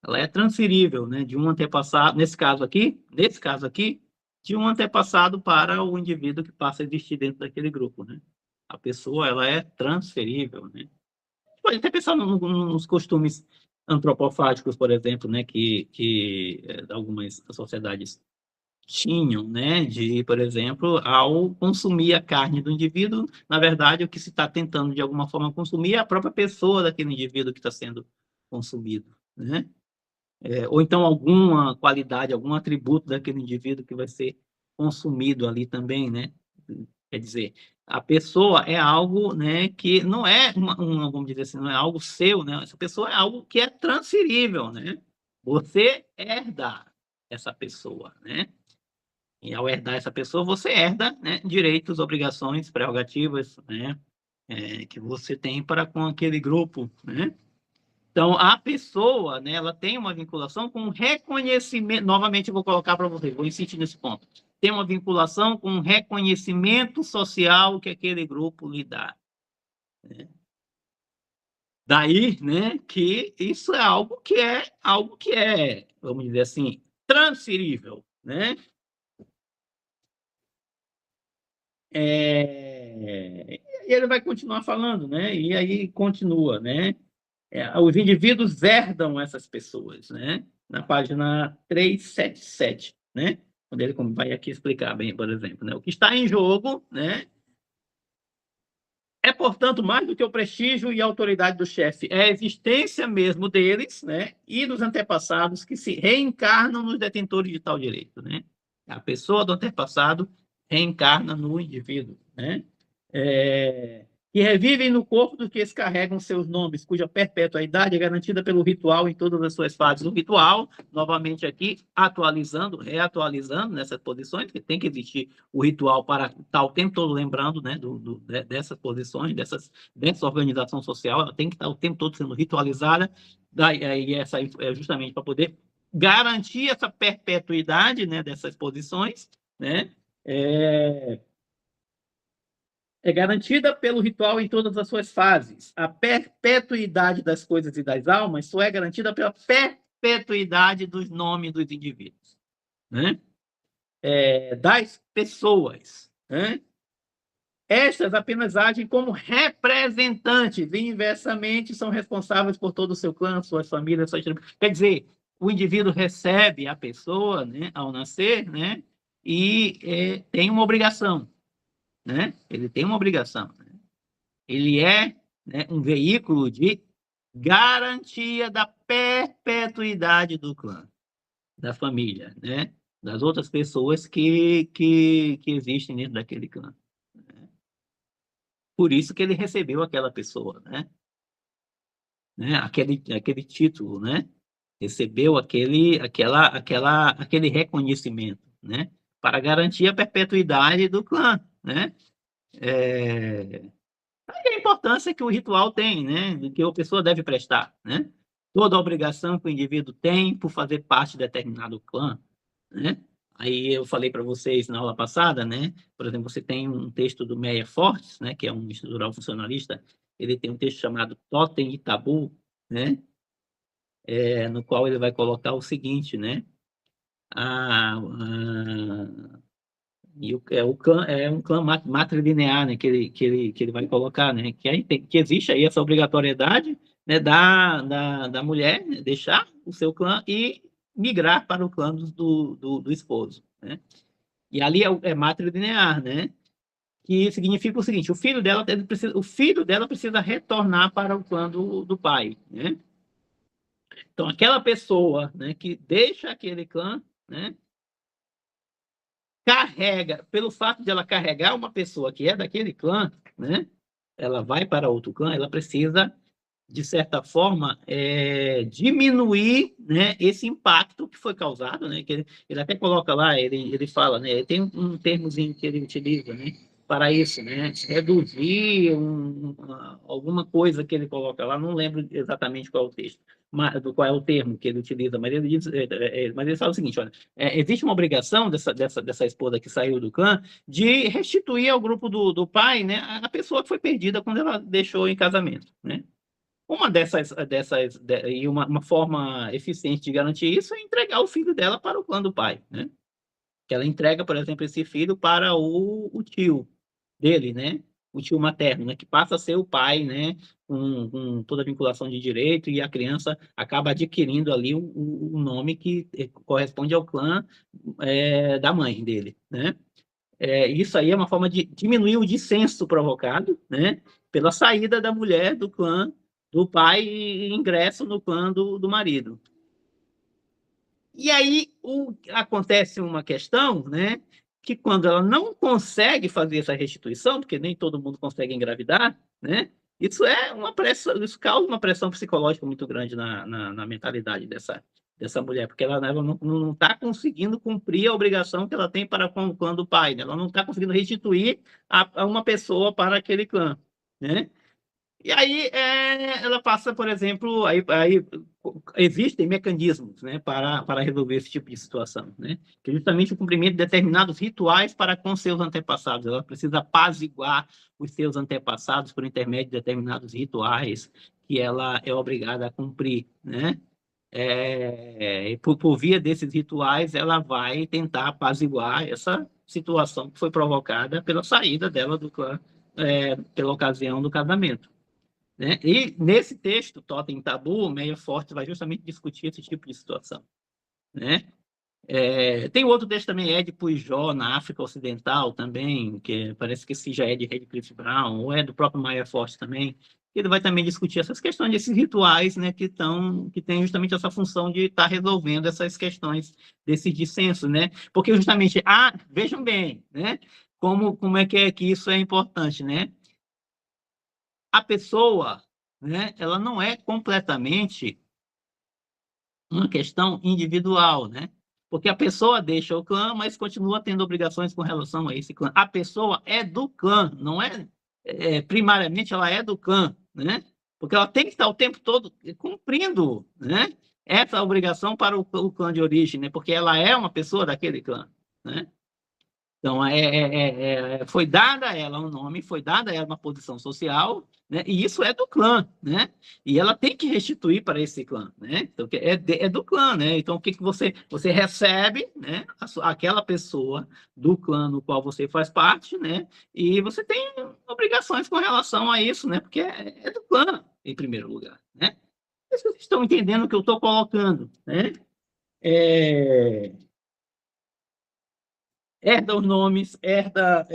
Ela é transferível, né? De um antepassado, nesse caso aqui, de um antepassado para o indivíduo que passa a existir dentro daquele grupo, né? A pessoa ela é transferível, né? Pode até pensar nos costumes antropofágicos, por exemplo, né? Que algumas sociedades tinham, né, por exemplo, ao consumir a carne do indivíduo, na verdade, o que se está tentando, de alguma forma, consumir é a própria pessoa daquele indivíduo que está sendo consumido, né? Ou então alguma qualidade, algum atributo daquele indivíduo que vai ser consumido ali também, né? Quer dizer, a pessoa é algo, né, que não é vamos dizer assim, não é algo seu, né? Essa pessoa é algo que é transferível, né? Você herda essa pessoa, né? E ao herdar essa pessoa, você herda, né, direitos, obrigações, prerrogativas, né, que você tem para com aquele grupo, né? Então, a pessoa, né, ela tem uma vinculação com reconhecimento. Novamente, eu vou colocar para vocês, vou insistir nesse ponto. Tem uma vinculação com reconhecimento social que aquele grupo lhe dá, né? Daí, né, que isso é algo que é, vamos dizer assim, transferível, né? E ele vai continuar falando, né? E aí continua, né? Os indivíduos herdam essas pessoas, né? Na página 377, né? Quando ele vai aqui explicar bem, por exemplo, né? O que está em jogo, né? É, portanto, mais do que o prestígio e a autoridade do chefe, é a existência mesmo deles, né? E dos antepassados que se reencarnam nos detentores de tal direito, né? A pessoa do antepassado reencarna no indivíduo, né? Que revivem no corpo dos que eles carregam seus nomes, cuja perpetuidade é garantida pelo ritual em todas as suas fases. O ritual, novamente aqui, atualizando, reatualizando nessas posições, que tem que existir o ritual para estar o tempo todo lembrando, né, dessas posições, dessa organização social, ela tem que estar o tempo todo sendo ritualizada, e essa é justamente para poder garantir essa perpetuidade, né, dessas posições, né, é garantida pelo ritual em todas as suas fases. A perpetuidade das coisas e das almas só é garantida pela perpetuidade dos nomes dos indivíduos, né? Das pessoas, né? Estas apenas agem como representantes e, inversamente, são responsáveis por todo o seu clã, suas famílias, suas tribos. Quer dizer, o indivíduo recebe a pessoa, né, ao nascer, né, e tem uma obrigação, né? Ele tem uma obrigação. Ele é, né, um veículo de garantia da perpetuidade do clã, da família, né? Das outras pessoas que existem dentro daquele clã. Por isso que ele recebeu aquela pessoa, né? Aquele título, né? Recebeu aquele reconhecimento, né? Para garantir a perpetuidade do clã, né? A importância que o ritual tem, né? Que a pessoa deve prestar, né? Toda a obrigação que o indivíduo tem por fazer parte de determinado clã, né? Aí eu falei para vocês na aula passada, né? Por exemplo, você tem um texto do Meyer Fortes, né? Que é um estrutural funcionalista. Ele tem um texto chamado Totem e Tabu, né? No qual ele vai colocar o seguinte, né? É um clã matrilinear, né, que ele vai colocar, né, que existe aí essa obrigatoriedade, né, da mulher, né, deixar o seu clã e migrar para o clã do esposo, né? E ali é matrilinear, né? Que significa o seguinte: o filho dela precisa retornar para o clã do pai, né? Então, aquela pessoa, né, que deixa aquele clã, né, carrega, pelo fato de ela carregar uma pessoa que é daquele clã, né? Ela vai para outro clã, ela precisa, de certa forma, diminuir, né, esse impacto que foi causado, né? Que ele até coloca lá, ele fala, né? Tem um termozinho que ele utiliza, né? Para isso, né? Reduzir alguma coisa que ele coloca lá, não lembro exatamente qual é o texto, qual é o termo que ele utiliza, mas ele diz, mas ele fala o seguinte: olha, existe uma obrigação dessa esposa que saiu do clã de restituir ao grupo do pai, né, a pessoa que foi perdida quando ela deixou em casamento, né? E uma forma eficiente de garantir isso é entregar o filho dela para o clã do pai, né? Que ela entrega, por exemplo, esse filho para o tio dele, né? O tio materno, né? Que passa a ser o pai, né? Com toda a vinculação de direito, e a criança acaba adquirindo ali o nome que corresponde ao clã da mãe dele, né? Isso aí é uma forma de diminuir o dissenso provocado, né? Pela saída da mulher do clã do pai e ingresso no clã do marido. E aí acontece uma questão, né? Que quando ela não consegue fazer essa restituição, porque nem todo mundo consegue engravidar, né? Isso causa uma pressão psicológica muito grande na mentalidade dessa mulher, porque ela não está conseguindo cumprir a obrigação que ela tem para com o clã do pai, né? Ela não está conseguindo restituir a uma pessoa para aquele clã, né? E aí ela passa, por exemplo, aí existem mecanismos, né, para resolver esse tipo de situação, né? Que é justamente o cumprimento de determinados rituais para com seus antepassados. Ela precisa apaziguar os seus antepassados por intermédio de determinados rituais que ela é obrigada a cumprir, né? Por via desses rituais, ela vai tentar apaziguar essa situação que foi provocada pela saída dela do clã, pela ocasião do casamento, né? E nesse texto, Totem e Tabu, Meia Forte vai justamente discutir esse tipo de situação, né? Tem outro texto também, Édipo e Jó, na África Ocidental também, que parece que esse já é de Radcliffe Brown, ou é do próprio Meia Forte também. Ele vai também discutir essas questões desses rituais, né, que têm justamente essa função de estar resolvendo essas questões desses dissensos, né? Porque justamente, vejam bem, né, como é que isso é importante, né? A pessoa, né, ela não é completamente uma questão individual, né? Porque a pessoa deixa o clã, mas continua tendo obrigações com relação a esse clã. A pessoa é do clã, não primariamente ela é do clã, né? Porque ela tem que estar o tempo todo cumprindo, né, essa obrigação para o clã de origem, né? Porque ela é uma pessoa daquele clã, né? Então, foi dada a ela um nome, foi dada a ela uma posição social, né? E isso é do clã, né? E ela tem que restituir para esse clã, né? Então, é do clã, né? Então, o que você recebe, né? Aquela pessoa do clã no qual você faz parte, né? E você tem obrigações com relação a isso, né? Porque é do clã, em primeiro lugar, né? Vocês estão entendendo o que eu estou colocando, né? Herda os nomes, herda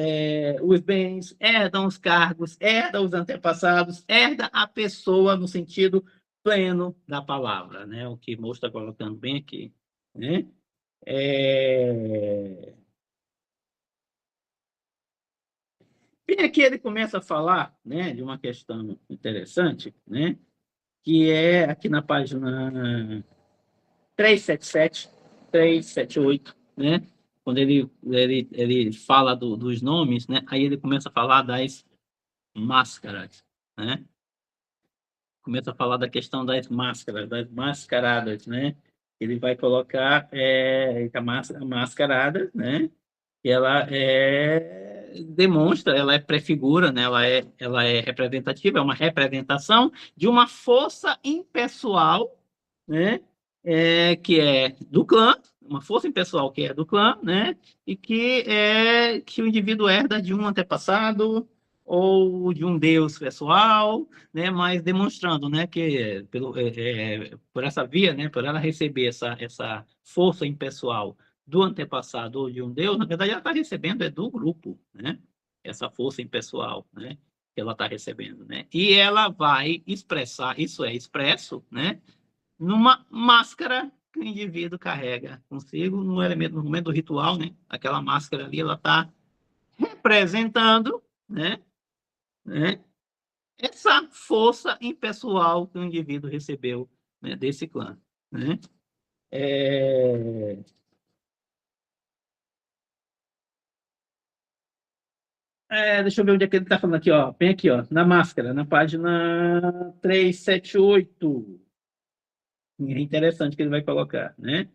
os bens, herda os cargos, herda os antepassados, herda a pessoa no sentido pleno da palavra, né? O que o moço está colocando bem aqui, né? Bem aqui ele começa a falar, né, de uma questão interessante, né, que é aqui na página 377, 378, né? Quando ele fala dos nomes, né? Aí ele começa a falar das máscaras, né? Começa a falar da questão das máscaras, das mascaradas, né? Ele vai colocar a mascarada, né? Que ela demonstra, ela é prefigura, né? Ela é representativa, é uma representação de uma força impessoal, né? Que é do clã, uma força impessoal que é do clã, né? E que o indivíduo herda de um antepassado ou de um deus pessoal, né? Mas demonstrando, né? Que por essa via, né? Por ela receber essa força impessoal do antepassado ou de um deus, na verdade ela está recebendo do grupo, né? Essa força impessoal, né? Que ela está recebendo, né? E ela vai expressar, isso é expresso, né? Numa máscara que o indivíduo carrega consigo, no momento do ritual, né? Aquela máscara ali, ela está representando, né? Essa força impessoal que o indivíduo recebeu, né? Desse clã, né? Deixa eu ver onde é que ele está falando aqui, ó. Bem aqui, ó, na máscara, na página 378. É interessante que ele vai colocar, né?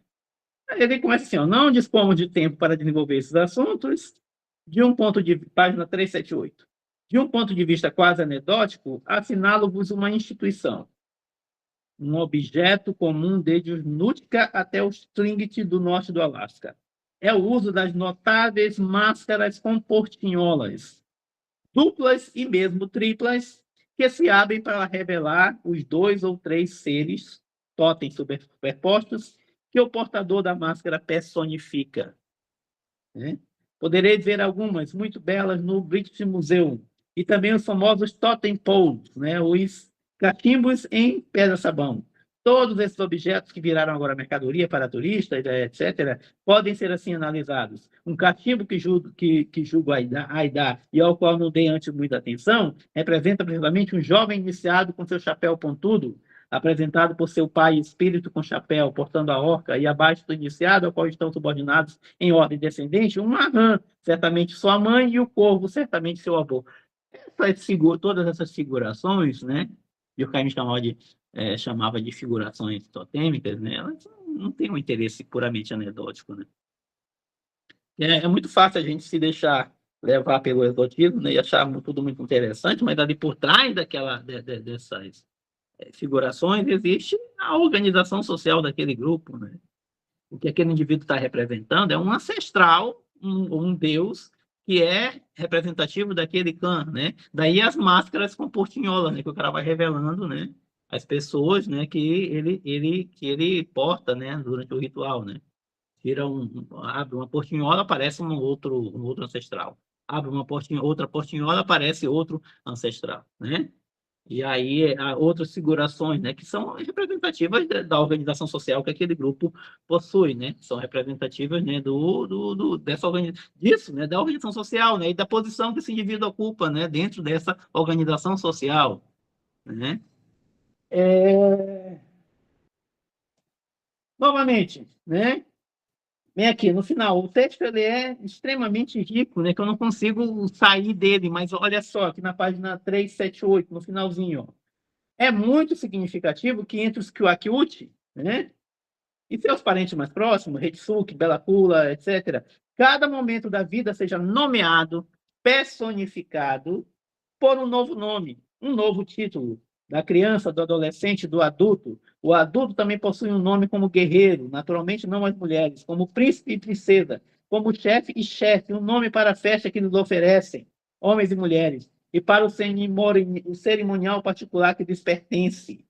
Aí ele começa assim, ó, não dispomos de tempo para desenvolver esses assuntos, página 378. De um ponto de vista quase anedótico, assinalo-vos uma instituição, um objeto comum desde os Nootka até os Tlingit do norte do Alasca. É o uso das notáveis máscaras com portinholas, duplas e mesmo triplas, que se abrem para revelar os 2 ou 3 seres, totens superpostos, que o portador da máscara personifica, né? Podereis ver algumas muito belas no British Museum, e também os famosos totem poles, né? Os cachimbos em pedra-sabão. Todos esses objetos que viraram agora mercadoria para turistas, etc., podem ser assim analisados. Um cachimbo que julgo Aidar e ao qual não dei antes muita atenção, representa precisamente um jovem iniciado com seu chapéu pontudo, apresentado por seu pai espírito com chapéu, portando a orca, e abaixo do iniciado, ao qual estão subordinados em ordem descendente, uma rã, certamente sua mãe, e o corvo, certamente seu avô. Todas essas figurações, né, Durkheim chamava de figurações totêmicas, né, elas não têm um interesse puramente anedótico, né. É muito fácil a gente se deixar levar pelo exotismo, né, e achar tudo muito interessante, mas ali por trás dessas figurações, existe a organização social daquele grupo, né? O que aquele indivíduo está representando é um ancestral, um deus que é representativo daquele clã, né? Daí as máscaras com portinhola, né? Que o cara vai revelando, né? As pessoas, né? Que ele porta, né? Durante o ritual, né? Abre uma portinhola, aparece um outro ancestral. Abre outra portinhola, aparece outro ancestral, né? E aí há outras figurações, né, que são representativas da organização social que aquele grupo possui, né? São representativas, né, disso, né, da organização social, né, e da posição que esse indivíduo ocupa, né, dentro dessa organização social, né? Novamente, né? Vem aqui, no final, o texto ele é extremamente rico, né, que eu não consigo sair dele, mas olha só, aqui na página 378, no finalzinho, ó. É muito significativo que entre os Kyokuchi, né, e seus parentes mais próximos, Retsuki, Bela Kula, etc., cada momento da vida seja nomeado, personificado por um novo nome, um novo título, da criança, do adolescente, do adulto. O adulto também possui um nome como guerreiro, naturalmente não as mulheres, como príncipe e princesa, como chefe e chefe, um nome para a festa que nos oferecem, homens e mulheres, e para o cerimonial particular que lhes pertence.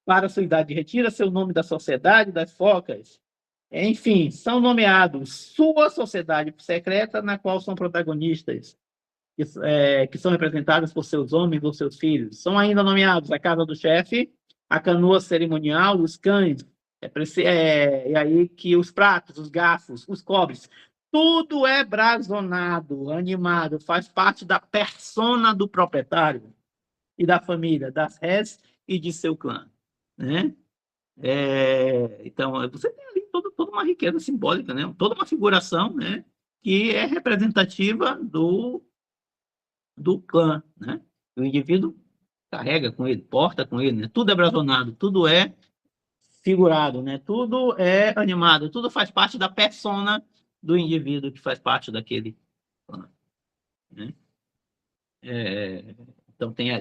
Para a sua idade, retira seu nome da sociedade das focas. Enfim, são nomeados sua sociedade secreta, na qual são protagonistas, que são representadas por seus homens ou seus filhos. São ainda nomeados a casa do chefe, a canoa cerimonial, os cães, e aí que os pratos, os garfos, os cobres, tudo é blasonado, animado, faz parte da persona do proprietário e da família, das res e de seu clã, né? Então, você tem ali toda uma riqueza simbólica, né? Toda uma figuração, né? Que é representativa do clã, né? O indivíduo carrega com ele, porta com ele, né? Tudo é blasonado, tudo é figurado, né? Tudo é animado, tudo faz parte da persona do indivíduo que faz parte daquele clã, né? Então tem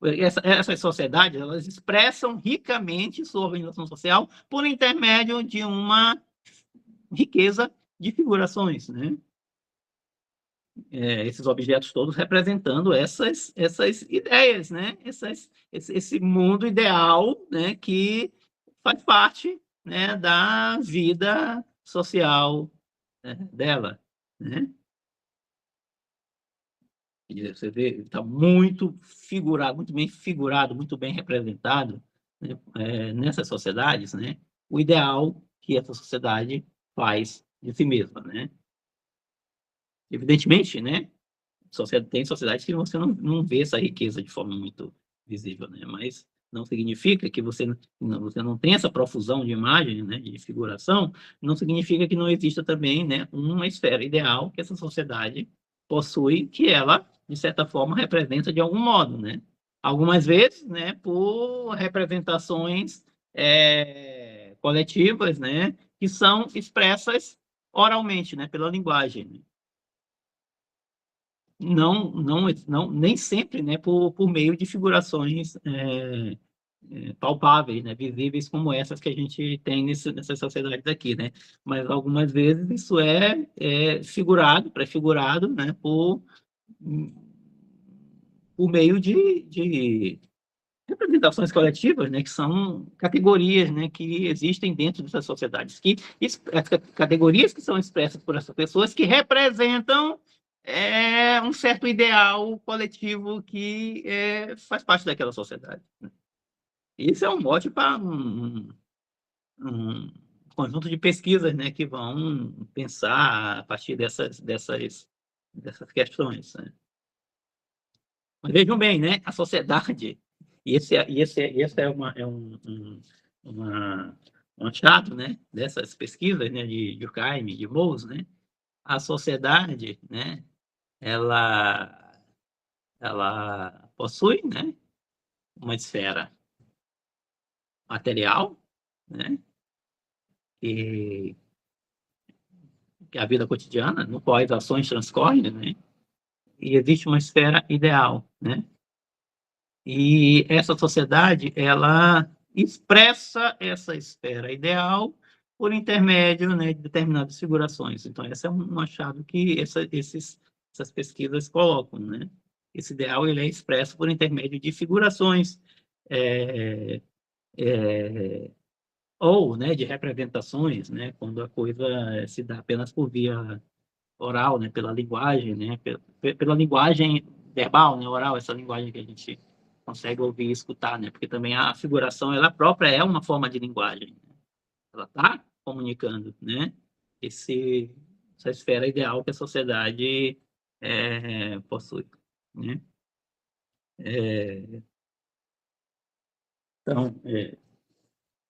essas sociedades, elas expressam ricamente sua organização social por intermédio de uma riqueza de figurações, né? Esses objetos todos representando essas ideias, né? Esse mundo ideal, né? Que faz parte, né? Da vida social, né? Dela, né? E você vê, está muito figurado, muito bem figurado, muito bem representado, né? Nessas sociedades, né? O ideal que essa sociedade faz de si mesma, né? Evidentemente, né? Tem sociedades que você não vê essa riqueza de forma muito visível, né? Mas não significa que você não tem essa profusão de imagem, né? De figuração, não significa que não exista também, né? Uma esfera ideal que essa sociedade possui, que ela, de certa forma, representa de algum modo, né? Algumas vezes, né? Por representações coletivas, né? Que são expressas oralmente, né? Pela linguagem, né? Nem sempre, né, por meio de figurações palpáveis, né, visíveis como essas que a gente tem nessas sociedades aqui, né, mas algumas vezes isso é figurado, prefigurado, né, por meio de representações coletivas, né, que são categorias, né, que existem dentro dessas sociedades, as categorias que são expressas por essas pessoas que representam um certo ideal coletivo que faz parte daquela sociedade, né? Isso é um mote para um conjunto de pesquisas, né, que vão pensar a partir dessas questões, né? Mas vejam bem, né, a sociedade, esse é um achado, né, dessas pesquisas, né, de Durkheim, de Mose, né, a sociedade, né, ela possui, né, uma esfera material, né, que é a vida cotidiana, no qual as ações transcorrem, né, e existe uma esfera ideal, né, E essa sociedade, ela expressa essa esfera ideal por intermédio, né, de determinadas figurações. Então, essa é um achado que essas pesquisas colocam, né? Esse ideal ele é expresso por intermédio de figurações, é, é, ou, né, de representações, né, quando a coisa se dá apenas por via oral, né, pela linguagem, né, pela linguagem verbal, né, oral, essa linguagem que a gente consegue ouvir e escutar, né, porque também a figuração, ela própria é uma forma de linguagem, né? Ela está comunicando, né, essa esfera ideal que a sociedade possui, né. É, então,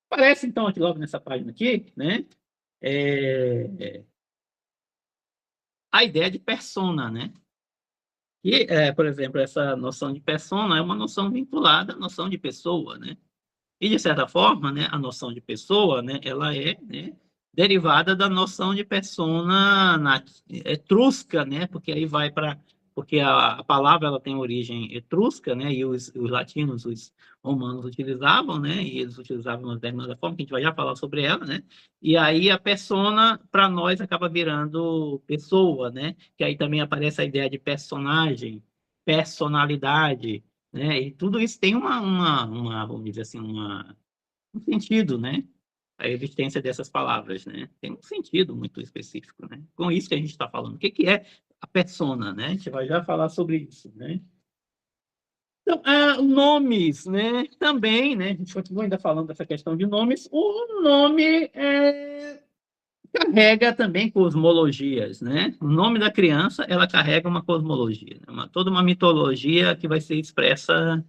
parece, então, aqui logo nessa página aqui, né, é, a ideia de persona, né, e, por exemplo, essa noção de persona é uma noção vinculada à noção de pessoa, né? E, de certa forma, né, a noção de pessoa, né, ela é, né, derivada da noção de persona etrusca, né? Porque aí vai para... Porque a palavra ela tem origem etrusca, né? E os latinos, os romanos utilizavam, né? E eles utilizavam de uma determinada forma, que a gente vai já falar sobre ela, né? E aí a persona, para nós, acaba virando pessoa, né? Que aí também aparece a ideia de personagem, personalidade, né? E tudo isso tem vamos dizer assim, um sentido, né? A existência dessas palavras, né? Tem um sentido muito específico, né? Com isso que a gente está falando. O que que é a persona, né? A gente vai já falar sobre isso, né? Então, nomes, né? Também, né? A gente continua ainda falando dessa questão de nomes. O nome carrega também cosmologias, né? O nome da criança, ela carrega uma cosmologia, né? Toda uma mitologia que vai ser expressa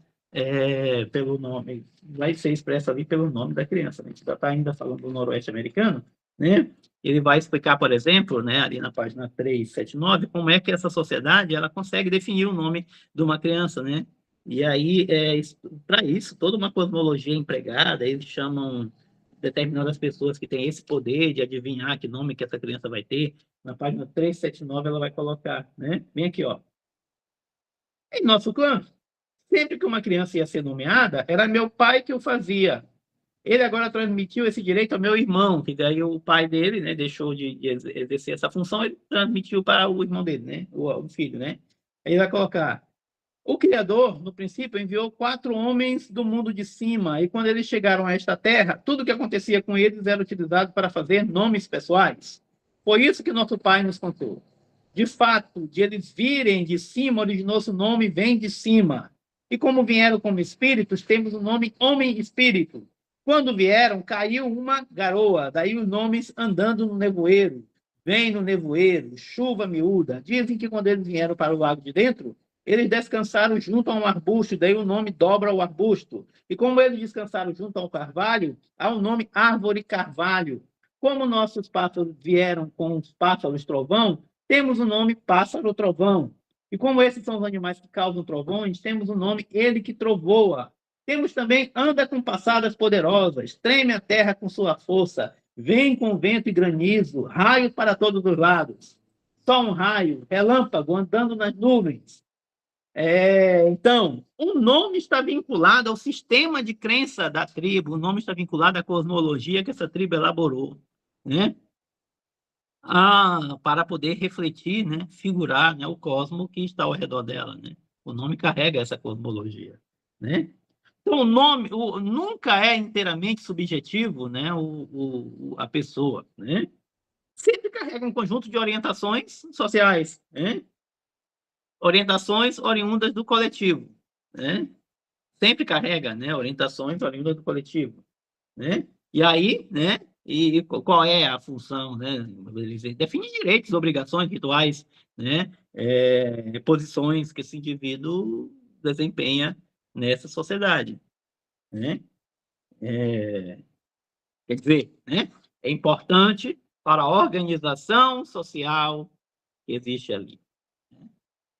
pelo nome, vai ser expressa ali pelo nome da criança. A gente está ainda falando do noroeste americano, né? Ele vai explicar, por exemplo, né, ali na página 379, como é que essa sociedade ela consegue definir o nome de uma criança, né? E aí, para isso, toda uma cosmologia empregada, eles chamam determinadas pessoas que têm esse poder de adivinhar que nome que essa criança vai ter. Na página 379 ela vai colocar, né? Bem aqui, ó. Em nosso clã, sempre que uma criança ia ser nomeada, era meu pai que o fazia. Ele agora transmitiu esse direito ao meu irmão, que daí o pai dele, né, deixou de exercer essa função, ele transmitiu para o irmão dele, né, o filho, né. Aí ele vai colocar: o Criador, no princípio, enviou 4 homens do mundo de cima, e quando eles chegaram a esta terra, tudo o que acontecia com eles era utilizado para fazer nomes pessoais. Foi isso que nosso pai nos contou. De fato, de eles virem de cima, originou-se o nome vem de cima. E como vieram como espíritos, temos o nome homem-espírito. Quando vieram, caiu uma garoa, daí os nomes andando no nevoeiro. Vem no nevoeiro, chuva miúda. Dizem que quando eles vieram para o lago de dentro, eles descansaram junto a um arbusto, daí o nome dobra o arbusto. E como eles descansaram junto ao carvalho, há o nome árvore carvalho. Como nossos pássaros vieram com os pássaros trovão, temos o nome pássaro trovão. E como esses são os animais que causam trovões, temos o nome ele que trovoa. Temos também anda com passadas poderosas, treme a terra com sua força, vem com vento e granizo, raio para todos os lados. Só um raio, relâmpago andando nas nuvens. Então, o nome está vinculado ao sistema de crença da tribo, o nome está vinculado à cosmologia que essa tribo elaborou, né? Para poder refletir, né? Figurar, né? O cosmo que está ao redor dela, né? O nome carrega essa cosmologia, né? Então, o nome nunca é inteiramente subjetivo, né? A pessoa, né? Sempre carrega um conjunto de orientações sociais, né? Orientações oriundas do coletivo, né? Sempre carrega, né? Orientações oriundas do coletivo, né? E aí, né? E qual é a função, né? Eles definem direitos, obrigações, rituais, né? Posições que esse indivíduo desempenha nessa sociedade, né? Quer dizer, né? É importante para a organização social que existe ali.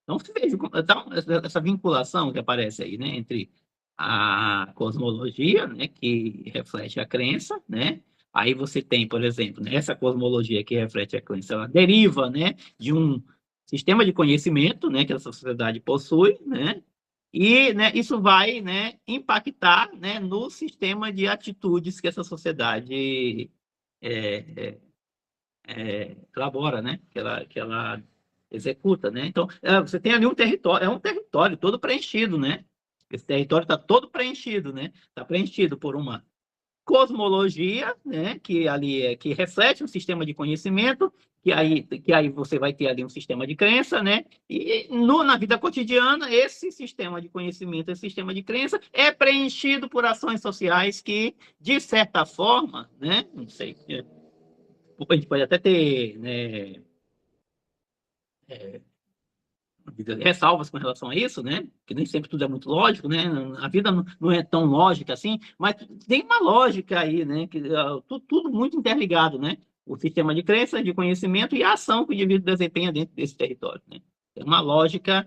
Então, você veja então, essa vinculação que aparece aí, né, entre a cosmologia, né, que reflete a crença, né? Aí você tem, por exemplo, né, essa cosmologia que reflete a crença, ela deriva, né, de um sistema de conhecimento, né, que essa sociedade possui, né? E, né, isso vai, né, impactar, né, no sistema de atitudes que essa sociedade elabora, né, que ela executa, né? Então, você tem ali um território, é um território todo preenchido, né? Esse território está todo preenchido, né? Está preenchido por uma cosmologia, né, que ali que reflete um sistema de conhecimento, que aí você vai ter ali um sistema de crença, né? E na vida cotidiana, esse sistema de conhecimento, esse sistema de crença é preenchido por ações sociais que, de certa forma, né, não sei, a gente pode até ter, né, ressalvas com relação a isso, né? Que nem sempre tudo é muito lógico, né? A vida não é tão lógica assim, mas tem uma lógica aí, né? Que tudo muito interligado, né? O sistema de crença, de conhecimento e a ação que o indivíduo desempenha dentro desse território, né? Tem uma lógica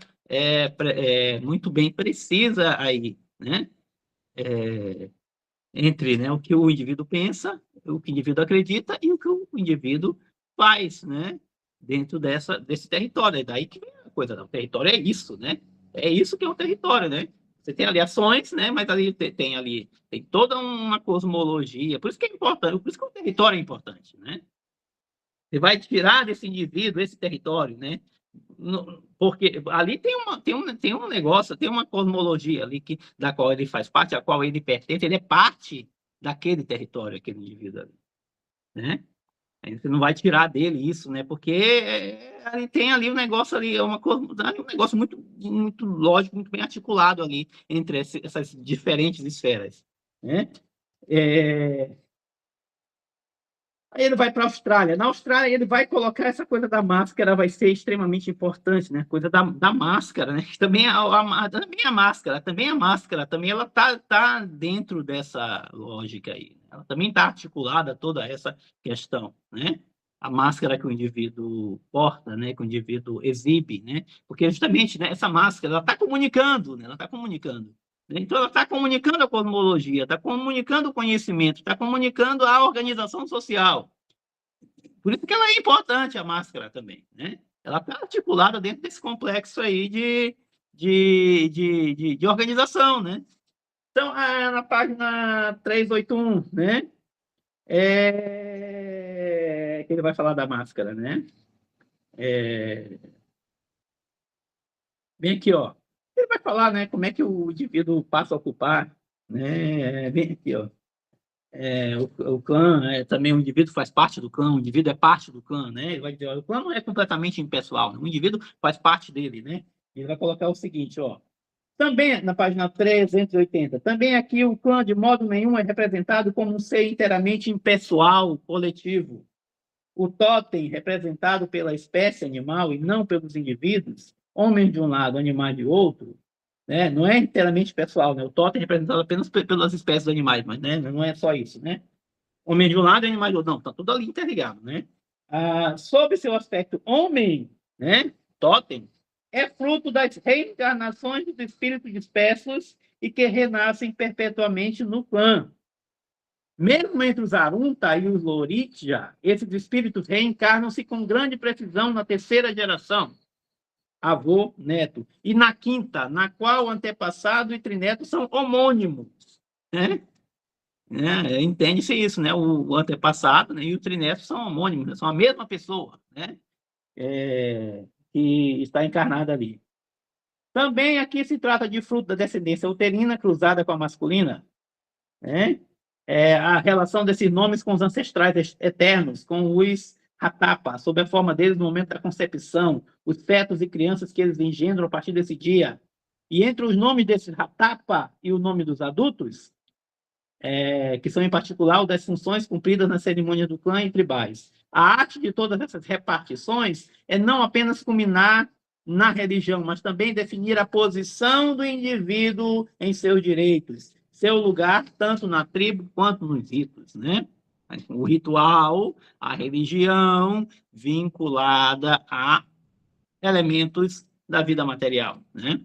muito bem precisa aí, né? Entre, né, o que o indivíduo pensa, o que o indivíduo acredita e o que o indivíduo faz, né? Dentro desse território. É daí que vem a coisa, o território é isso, né? É isso que é o território, né? Você tem ali ações, né? Mas ali tem toda uma cosmologia. Por isso que é importante, por isso que o território é importante, né? Você vai tirar desse indivíduo esse território, né? Porque ali tem um negócio, tem uma cosmologia ali da qual ele faz parte, a qual ele pertence, ele é parte daquele território, aquele indivíduo ali, né? Aí você não vai tirar dele isso, né? Porque ali tem ali um negócio ali, um negócio muito, muito lógico, muito bem articulado ali entre essas diferentes esferas, né? É, Aí ele vai para a Austrália. Na Austrália, ele vai colocar essa coisa da máscara, vai ser extremamente importante, né? Coisa da máscara, né? Também também a máscara, também ela tá dentro dessa lógica aí. Ela também está articulada toda essa questão, né? A máscara que o indivíduo porta, né? Que o indivíduo exibe, né? Porque justamente, né, essa máscara, ela está comunicando, né? Ela está comunicando. Então, ela está comunicando a cosmologia, está comunicando o conhecimento, está comunicando a organização social. Por isso que ela é importante, a máscara também, né? Ela está articulada dentro desse complexo aí de organização, né? Então, na página 381, né? Que ele vai falar da máscara, né? Bem aqui, ó. Ele vai falar, né, como é que o indivíduo passa a ocupar, né? Bem aqui, ó. O clã, também o indivíduo faz parte do clã, o indivíduo é parte do clã, né? Ele vai dizer, ó, o clã não é completamente impessoal, né? O indivíduo faz parte dele, né? Ele vai colocar o seguinte, ó. Também, na página 380, também aqui o clã, de modo nenhum, é representado como um ser inteiramente impessoal, coletivo. O totem, representado pela espécie animal e não pelos indivíduos, homens de um lado, animais de outro, né? Não é inteiramente pessoal, né? O totem é representado apenas pelas espécies dos animais, mas, né, não é só isso, né? Homem de um lado e animais do outro. Não, está tudo ali interligado, né? Sob seu aspecto homem, né? Totem, é fruto das reencarnações dos espíritos dispersos e que renascem perpetuamente no clã. Mesmo entre os Arunta e os Loritia, esses espíritos reencarnam-se com grande precisão na terceira geração, avô, neto, e na quinta, na qual o antepassado e trineto são homônimos, né? Entende-se isso, né? O antepassado, né, e o trineto são homônimos, né? São a mesma pessoa, né? Que está encarnada ali. Também aqui se trata de fruto da descendência uterina cruzada com a masculina, né? A relação desses nomes com os ancestrais eternos, com os Hatapa, sob a forma deles no momento da concepção, os fetos e crianças que eles engendram a partir desse dia. E entre os nomes desses Hatapa e o nome dos adultos, que são em particular o das funções cumpridas na cerimônia do clã e tribais. A arte de todas essas repartições é não apenas culminar na religião, mas também definir a posição do indivíduo em seus direitos, seu lugar tanto na tribo quanto nos ritos, né? O ritual, a religião vinculada a elementos da vida material, né?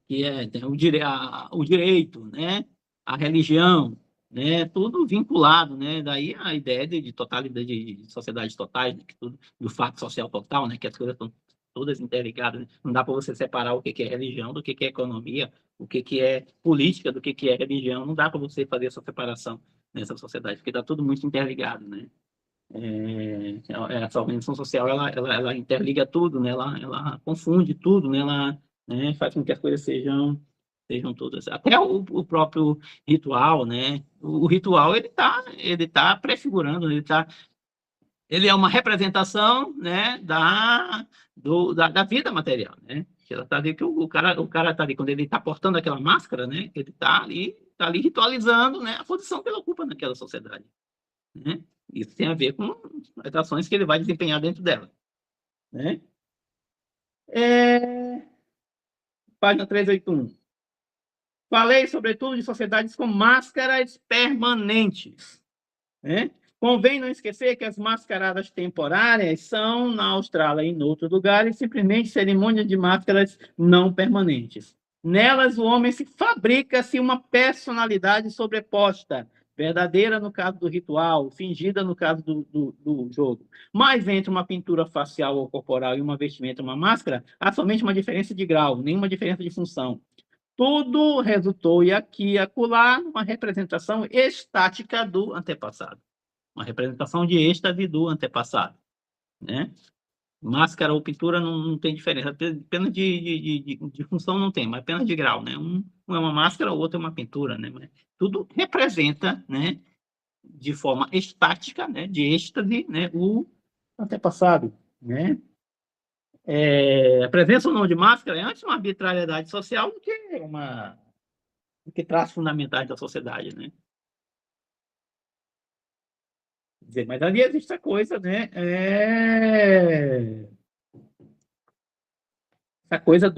Que tem o direito, né? A religião, né? Tudo vinculado, né? Daí a ideia de totalidade, de sociedade totais, né? Que tudo, do fato social total, né? Que as coisas estão todas interligadas, né? Não dá para você separar o que é religião do que é economia, o que é política do que é religião, não dá para você fazer essa separação nessa sociedade, porque está tudo muito interligado, né? Essa organização social, ela interliga tudo, né? Ela confunde tudo, né? Ela, né, faz com que as coisas sejam todas. Até o próprio ritual, né? O ritual, ele tá prefigurando, ele é uma representação, né, da vida material, né? Ela tá ali que o cara tá ali, quando ele está portando aquela máscara, né? Ele tá ali ritualizando, né, a posição que ele ocupa naquela sociedade, né? Isso tem a ver com as ações que ele vai desempenhar dentro dela, né? Página 381. Falei, sobretudo, de sociedades com máscaras permanentes, né? Convém não esquecer que as mascaradas temporárias são, na Austrália e em outros lugares, simplesmente cerimônias de máscaras não permanentes. Nelas, o homem se fabrica-se uma personalidade sobreposta, verdadeira no caso do ritual, fingida no caso do jogo. Mas entre uma pintura facial ou corporal e uma vestimenta, uma máscara, há somente uma diferença de grau, nenhuma diferença de função. Tudo resultou, e aqui e acolá, numa representação estática do antepassado. Uma representação de êxtase do antepassado, né? Máscara ou pintura não tem diferença, apenas de função não tem, mas apenas de grau, né? Um é uma máscara, o outro é uma pintura, né? Mas tudo representa, né, de forma estática, né, de êxtase, né, o antepassado, né? A presença ou não de máscara é antes uma arbitrariedade social do que traços fundamentais da sociedade, né? Dizer, mas ali existe a coisa, né? Essa coisa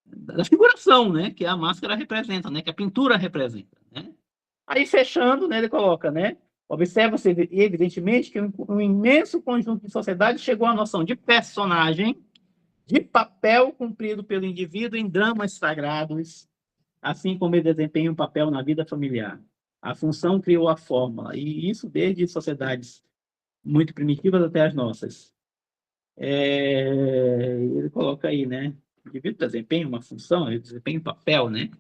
da figuração, né? Que a máscara representa, né? Que a pintura representa, né? Aí, fechando, né, ele coloca, né? Observa-se, evidentemente, que um imenso conjunto de sociedades chegou à noção de personagem, de papel cumprido pelo indivíduo em dramas sagrados, assim como ele desempenha um papel na vida familiar. A função criou a fórmula, e isso desde sociedades muito primitivas até as nossas. Ele coloca aí, né? O indivíduo desempenha uma função, ele desempenha um papel, né?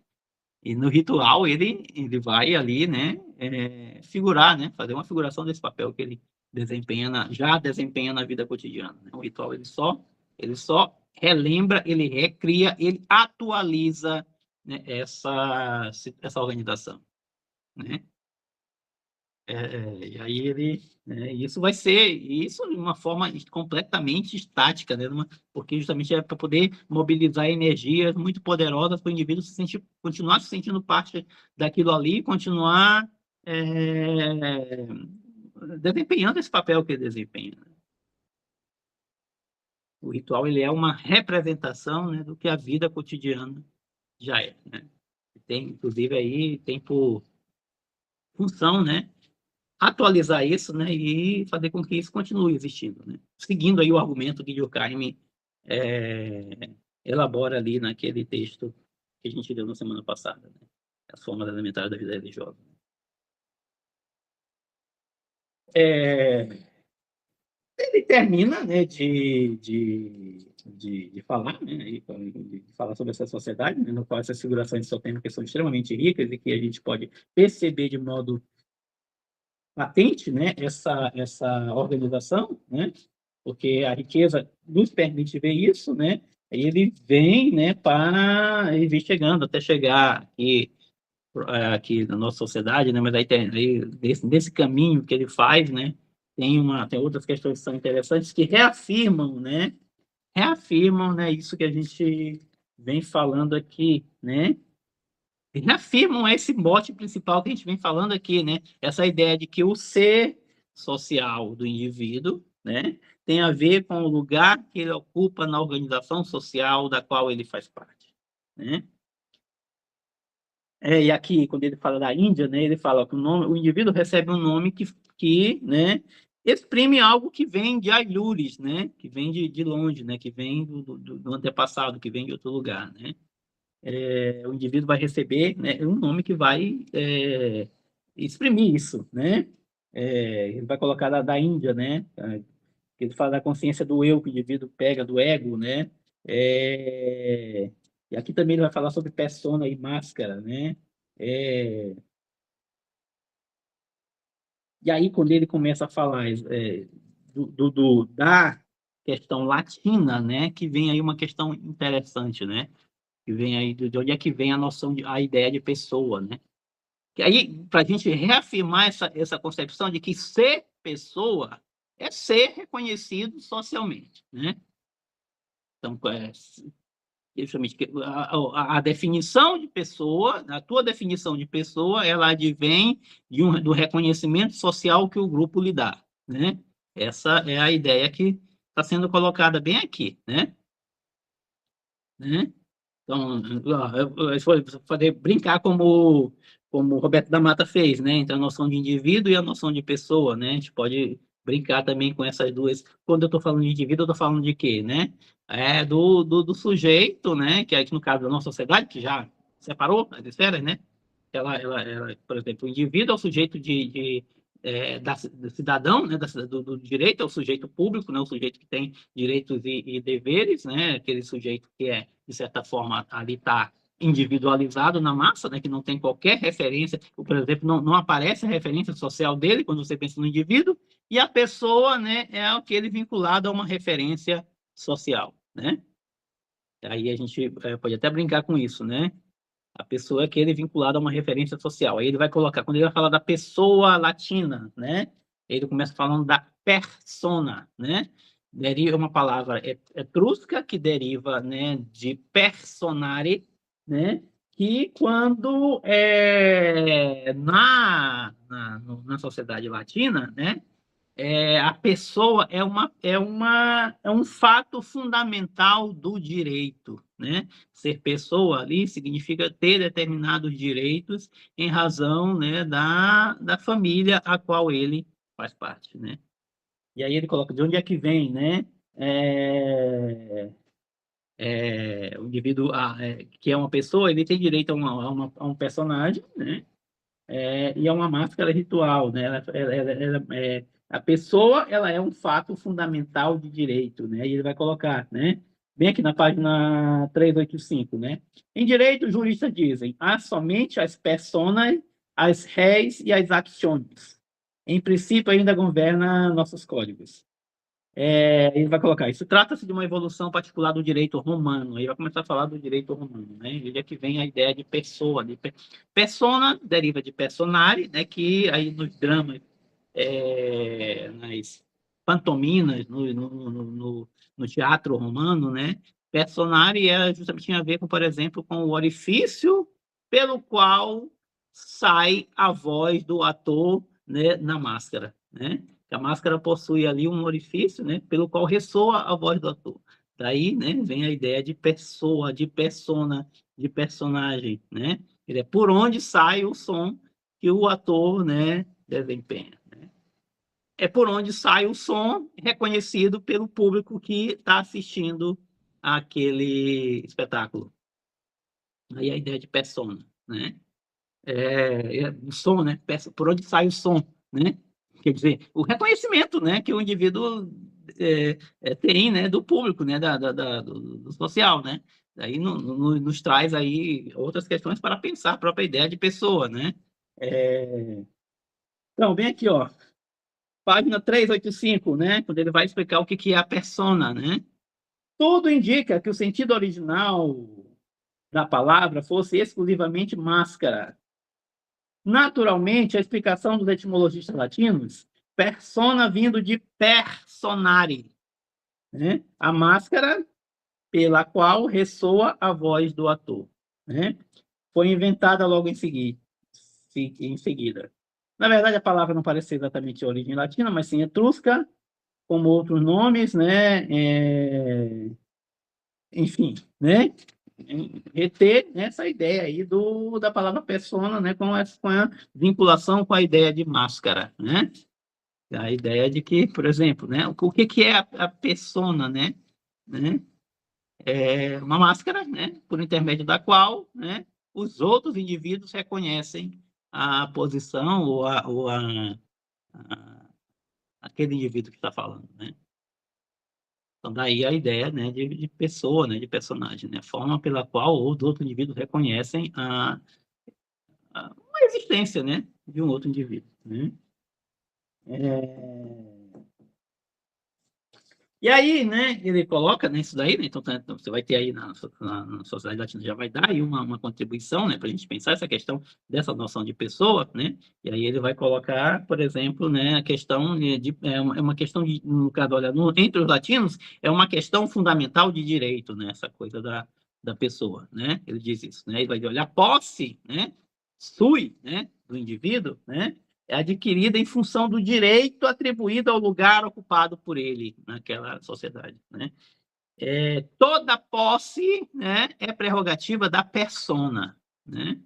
E no ritual ele vai ali, né? Figurar, né? Fazer uma figuração desse papel que ele já desempenha na vida cotidiana, né? O ritual ele só relembra, ele recria, ele atualiza, né, essa organização, né? E aí né, isso vai ser isso de uma forma completamente estática, né? Porque justamente é para poder mobilizar energias muito poderosas para o indivíduo continuar se sentindo parte daquilo ali, continuar desempenhando esse papel que ele desempenha. O ritual ele é uma representação, né, do que a vida cotidiana já é, né? Inclusive aí tem por função, né, atualizar isso, né, e fazer com que isso continue existindo, né? Seguindo aí o argumento que Durkheim elabora ali naquele texto que a gente deu na semana passada, né? As formas elementares da vida religiosa. Ele termina, né, de falar, né, de falar sobre essa sociedade, né, no qual essas figurações sistêmicas são extremamente ricas e que a gente pode perceber de modo patente, né, essa organização, né, porque a riqueza nos permite ver isso, né, ele vem, né, ele vem chegando até chegar aqui na nossa sociedade, né, mas aí nesse caminho que ele faz, né, tem outras questões que são interessantes que reafirmam, né, isso que a gente vem falando aqui, né, reafirmam esse mote principal que a gente vem falando aqui, né? Essa ideia de que o ser social do indivíduo, né, tem a ver com o lugar que ele ocupa na organização social da qual ele faz parte, né? E aqui, quando ele fala da Índia, né, ele fala que o indivíduo recebe um nome que né, exprime algo que vem de Ailures, né, que vem de longe, né, que vem do antepassado, que vem de outro lugar, né? O indivíduo vai receber, né, um nome que vai exprimir isso, né? Ele vai colocar da Índia, né? que ele fala da consciência do eu que o indivíduo pega, do ego, né? E aqui também ele vai falar sobre persona e máscara, né? É, e aí, quando ele começa a falar da questão latina, né? Que vem aí uma questão interessante, né? Que vem aí de onde é que vem a noção a ideia de pessoa, né? Que aí, para a gente reafirmar essa concepção de que ser pessoa é ser reconhecido socialmente, né? Então, justamente, a definição de pessoa, a tua definição de pessoa, ela advém do reconhecimento social que o grupo lhe dá, né? Essa é a ideia que está sendo colocada bem aqui, né? Então, eu vou poder brincar como o Roberto da Mata fez, né? Entre a noção de indivíduo e a noção de pessoa, né? A gente pode brincar também com essas duas. Quando eu estou falando de indivíduo, eu estou falando de quê, né? Do sujeito, né? Que aqui no caso da nossa sociedade, que já separou as esferas, né? Por exemplo, o indivíduo é o sujeito do cidadão, né? Do direito, é o sujeito público, né? O sujeito que tem direitos e deveres, né? Aquele sujeito que é, de certa forma, ali está individualizado na massa, né? Que não tem qualquer referência, por exemplo, não aparece a referência social dele quando você pensa no indivíduo, e a pessoa, né? É aquele vinculado a uma referência social, né? Aí a gente pode até brincar com isso, né? A pessoa é aquele vinculado a uma referência social. Aí ele vai colocar, quando ele vai falar da pessoa latina, né? Ele começa falando da persona, né? Deriva uma palavra etrusca que deriva, né, de personare, né? Que quando na sociedade latina, né? A pessoa é um fato fundamental do direito, né? Ser pessoa ali significa ter determinados direitos em razão, né, da família a qual ele faz parte, né? E aí ele coloca de onde é que vem, né? O indivíduo que é uma pessoa, ele tem direito a um personagem, né? E é uma máscara ritual, né? A pessoa, ela é um fato fundamental de direito, né? E ele vai colocar, né? Bem aqui na página 385, né? Em direito, os juristas dizem: há somente as personas, as réis e as acciones. Em princípio, ainda governa nossos códigos. Ele vai colocar, isso trata-se de uma evolução particular do direito romano. Aí vai começar a falar do direito romano, né? E é que vem a ideia de pessoa. Persona deriva de personare, né? Que aí nos dramas, nas pantominas, no teatro romano, né? Personare justamente tinha a ver com, por exemplo, com o orifício pelo qual sai a voz do ator, né, na máscara, né? Que a máscara possui ali um orifício, né, pelo qual ressoa a voz do ator. Daí, né, vem a ideia de pessoa, de persona, de personagem, né? Ele é por onde sai o som que o ator, né, desempenha, né? É por onde sai o som reconhecido pelo público que está assistindo aquele espetáculo. Aí a ideia de persona, né? O som, né? Por onde sai o som, né? Quer dizer, o reconhecimento, né, que o indivíduo tem, né, do público, né, do social, né? Daí nos traz aí outras questões para pensar a própria ideia de pessoa, né? Então, bem aqui, ó, página 385, né, quando ele vai explicar o que é a persona, né? Tudo indica que o sentido original da palavra fosse exclusivamente máscara. Naturalmente, a explicação dos etimologistas latinos, persona vindo de personare, né? A máscara pela qual ressoa a voz do ator, né? Foi inventada logo em seguida. Na verdade, a palavra não parece ser exatamente de origem latina, mas sim etrusca, como outros nomes, né? Enfim, né? Reter essa ideia aí da palavra persona, né? Com a vinculação com a ideia de máscara, né? A ideia de que, por exemplo, né? O que é a persona, né? É uma máscara, né? Por intermédio da qual, né? Os outros indivíduos reconhecem a posição ou aquele indivíduo que está falando, né? Então, daí a ideia, né, de pessoa, né, de personagem, né, a forma pela qual os outros indivíduos reconhecem a existência, né, de um outro indivíduo, né? E aí, né, ele coloca nisso daí, né, então você vai ter aí na sociedade latina, já vai dar aí uma contribuição, né, para a gente pensar essa questão dessa noção de pessoa, né, e aí ele vai colocar, por exemplo, né, a questão é uma questão de, no caso, olha, entre os latinos, é uma questão fundamental de direito, né, essa coisa da pessoa, né, ele diz isso, né, ele vai olhar a posse, né, sui, né, do indivíduo, né, é adquirida em função do direito atribuído ao lugar ocupado por ele naquela sociedade, né? Toda posse, né, é prerrogativa da persona, né?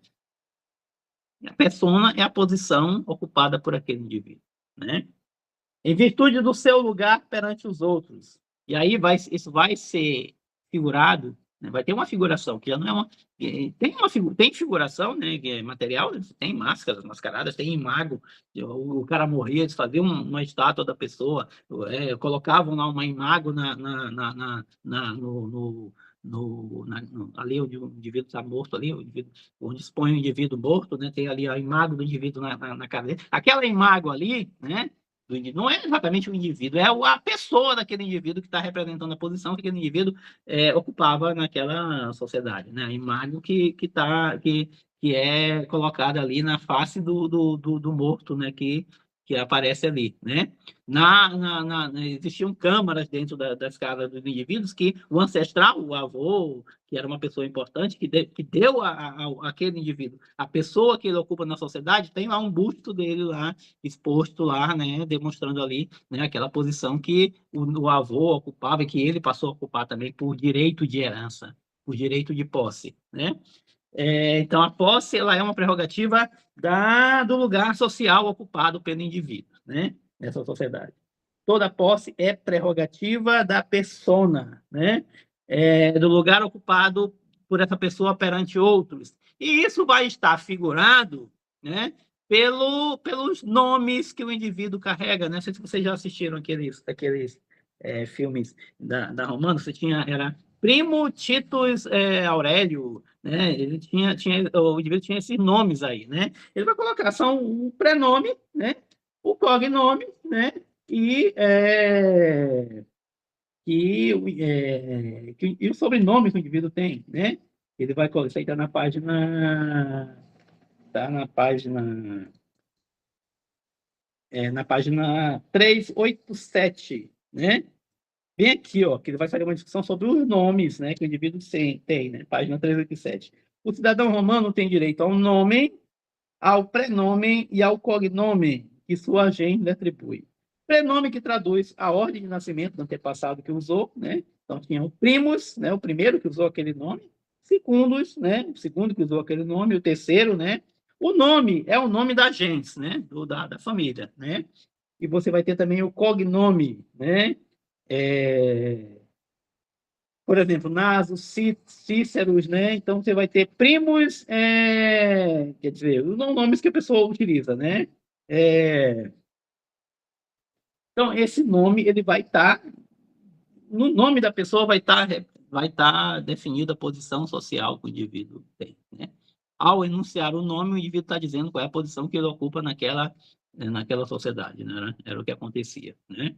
A persona é a posição ocupada por aquele indivíduo, né? Em virtude do seu lugar perante os outros. E aí isso vai ser figurado, né? Vai ter uma figuração, que já não é uma... Tem figuração, né, que é material, né? Tem máscaras, mascaradas, tem imago, o cara morria, eles faziam uma estátua da pessoa, colocavam lá uma imago ali onde o indivíduo está morto, ali, onde expõe o indivíduo morto, né? Tem ali a imago do indivíduo na cabeça. Aquela imago ali, né? Não é exatamente o indivíduo, é a pessoa daquele indivíduo que está representando a posição que aquele indivíduo ocupava naquela sociedade, né? A imagem que é colocada ali na face do morto, né? Que aparece ali, né? Existiam câmaras dentro das casas dos indivíduos que o ancestral, o avô, que era uma pessoa importante, que deu àquele indivíduo, a pessoa que ele ocupa na sociedade, tem lá um busto dele lá, exposto lá, né, demonstrando ali, né, aquela posição que o avô ocupava e que ele passou a ocupar também por direito de herança, por direito de posse, né? Então, a posse ela é uma prerrogativa do lugar social ocupado pelo indivíduo, né, nessa sociedade. Toda posse é prerrogativa da persona, né, do lugar ocupado por essa pessoa perante outros. E isso vai estar figurado, né, pelos nomes que o indivíduo carrega, né? Não sei se vocês já assistiram aqueles filmes da Romana, era Primo Titus Aurélio, né? Ele o indivíduo tinha esses nomes aí, né? Ele vai colocar, são o prenome, né? O cognome, né? E, e o sobrenome que o indivíduo tem, né? Ele vai colocar, isso aí está na página... Está na página 387, né? Bem aqui, ó, que ele vai fazer uma discussão sobre os nomes, né, que o indivíduo tem, né? Página 387. O cidadão romano tem direito ao nome, ao prenome e ao cognome que sua gente lhe atribui. Prenome que traduz a ordem de nascimento do antepassado que usou, né? Então tinha o primus, né, o primeiro que usou aquele nome, secundus, né, o segundo que usou aquele nome, o terceiro, né? O nome é o nome da gens, né, da família, né? E você vai ter também o cognome, né? Por exemplo, Naso, Cíceros, né? Então você vai ter primos, quer dizer, os nomes que a pessoa utiliza, né? Então esse nome ele vai estar no nome da pessoa vai estar definida a posição social que o indivíduo tem, né? Ao enunciar o nome, o indivíduo está dizendo qual é a posição que ele ocupa naquela sociedade, né? Era o que acontecia, né?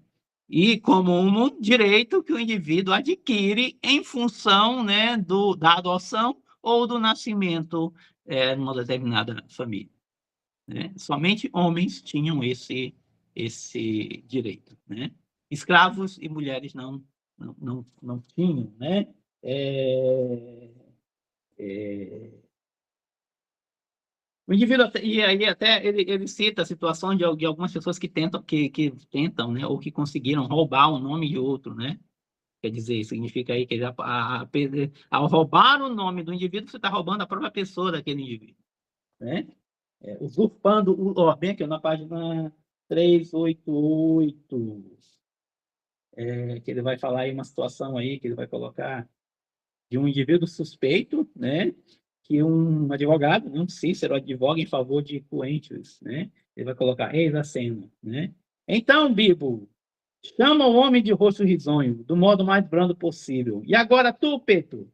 E como um direito que o indivíduo adquire em função, né, da adoção ou do nascimento numa determinada família, né? Somente homens tinham esse direito, né? Escravos e mulheres não tinham, né? O indivíduo, e aí até ele cita a situação de algumas pessoas que tentam, né, ou que conseguiram roubar o nome de outro, né? Quer dizer, significa aí que ao roubar o nome do indivíduo, você está roubando a própria pessoa daquele indivíduo, né? Usurpando, bem aqui na página 388, que ele vai falar aí uma situação aí, que ele vai colocar de um indivíduo suspeito, né? Que um advogado, um Cícero, advoga em favor de Quentius, né? Ele vai colocar, eis a cena, né? Então, Bibo, Chama o homem de rosto risonho, do modo mais brando possível. E agora tu, Pedro,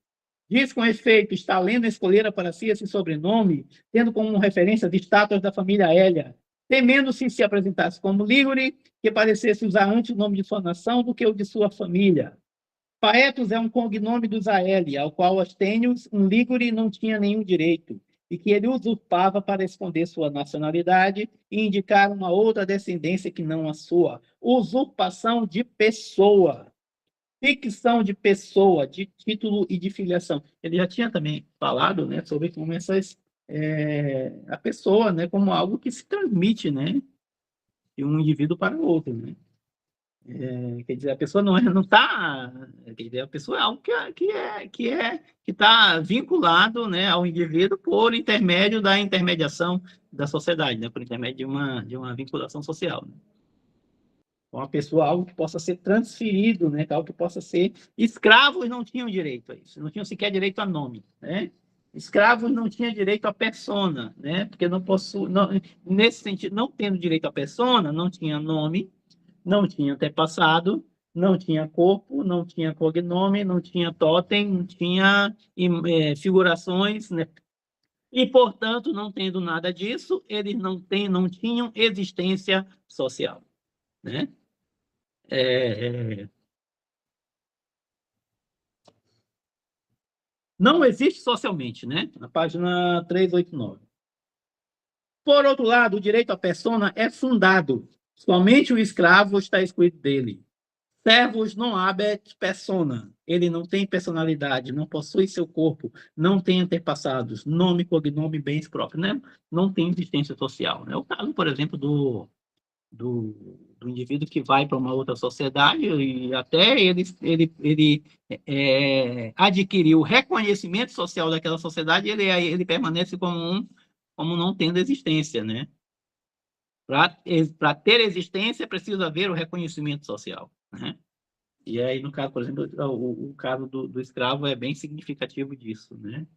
diz com efeito, está lendo escolhera para si esse sobrenome, tendo como referência as estátuas da família Hélia, temendo se apresentasse como Lígure, que parecesse usar antes o nome de sua nação do que o de sua família. Paetus é um cognome dos Aélia, ao qual Astênios, um Lígure, não tinha nenhum direito, e que ele usurpava para esconder sua nacionalidade e indicar uma outra descendência que não a sua. Usurpação de pessoa, ficção de pessoa, de título e de filiação. Ele já tinha também falado, né, sobre como a pessoa, né, como algo que se transmite, né, de um indivíduo para o outro, né? Quer dizer, a pessoa não está, quer dizer, a pessoa é algo que está vinculado, né, ao indivíduo por intermédio da intermediação da sociedade, né, por intermédio de uma vinculação social, né? Uma pessoa, algo que possa ser transferido, né, algo que possa ser... Escravos não tinham direito a isso, não tinham sequer direito a nome, né? Escravos não tinham direito à persona, né? Porque nesse sentido, não tendo direito à persona, não tinha nome, não tinha antepassado, não tinha corpo, não tinha cognome, não tinha totem, não tinha figurações, né? E, portanto, não tendo nada disso, eles não tinham existência social, né? Não existe socialmente, né? Na página 389. Por outro lado, o direito à persona é fundado. Somente o escravo está excluído dele. Servus non habet persona. Ele não tem personalidade, não possui seu corpo, não tem antepassados, nome, cognome, bens próprios, né? Não tem existência social, né? O caso, por exemplo, do indivíduo que vai para uma outra sociedade e até ele adquiriu o reconhecimento social daquela sociedade, ele permanece como não tendo existência, né? Para ter existência, precisa haver o reconhecimento social, né? E aí, no caso, por exemplo, o caso do escravo é bem significativo disso, né?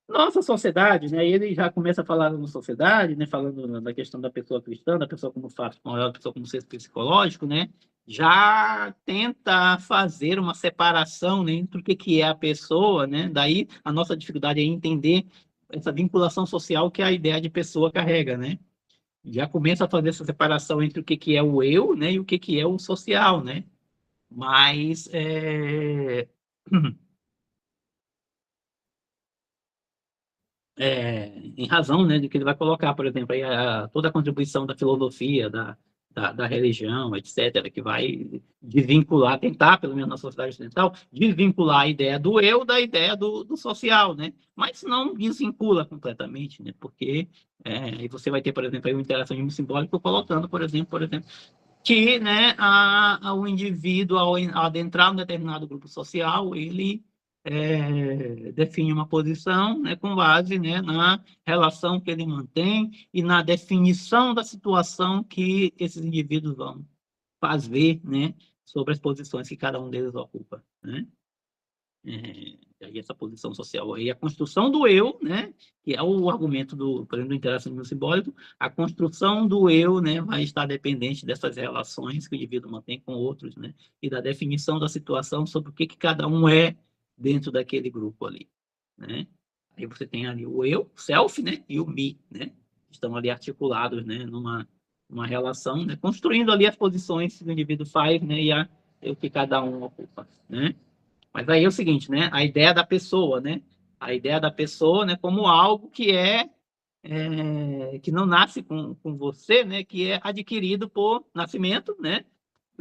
Nossa sociedade, né? Ele já começa a falar na sociedade, né? Falando da questão da pessoa cristã, da pessoa como fato maior, da pessoa como ser psicológico, né? Já tenta fazer uma separação, né, entre o que é a pessoa, né? Daí a nossa dificuldade é entender essa vinculação social que a ideia de pessoa carrega, né? Já começa a fazer essa separação entre o que é o eu, né? E o que é o social, né? Mas em razão, né, de que ele vai colocar, por exemplo, aí toda a contribuição da filosofia, da religião, etc., que vai desvincular, tentar, pelo menos na sociedade ocidental, desvincular a ideia do eu da ideia do social, né? Mas não desvincula completamente, né? Porque aí você vai ter, por exemplo, aí um interacionismo simbólico colocando, por exemplo, que, né, o indivíduo, ao adentrar um determinado grupo social, ele define uma posição, né, com base, né, na relação que ele mantém e na definição da situação que esses indivíduos vão fazer, né, sobre as posições que cada um deles ocupa, né? Aí essa posição social e a construção do eu, né, que é o argumento por exemplo, do interacionismo simbólico, a construção do eu, né, vai estar dependente dessas relações que o indivíduo mantém com outros, né, e da definição da situação sobre o que cada um é dentro daquele grupo ali, né? Aí você tem ali o eu, self, né, e o me, né, estão ali articulados, né, numa relação, né, construindo ali as posições que o indivíduo faz, né, e o que cada um ocupa, né? Mas aí é o seguinte, né? A ideia da pessoa, né? A ideia da pessoa, né? Como algo que não nasce com você, né? Que é adquirido por nascimento, né?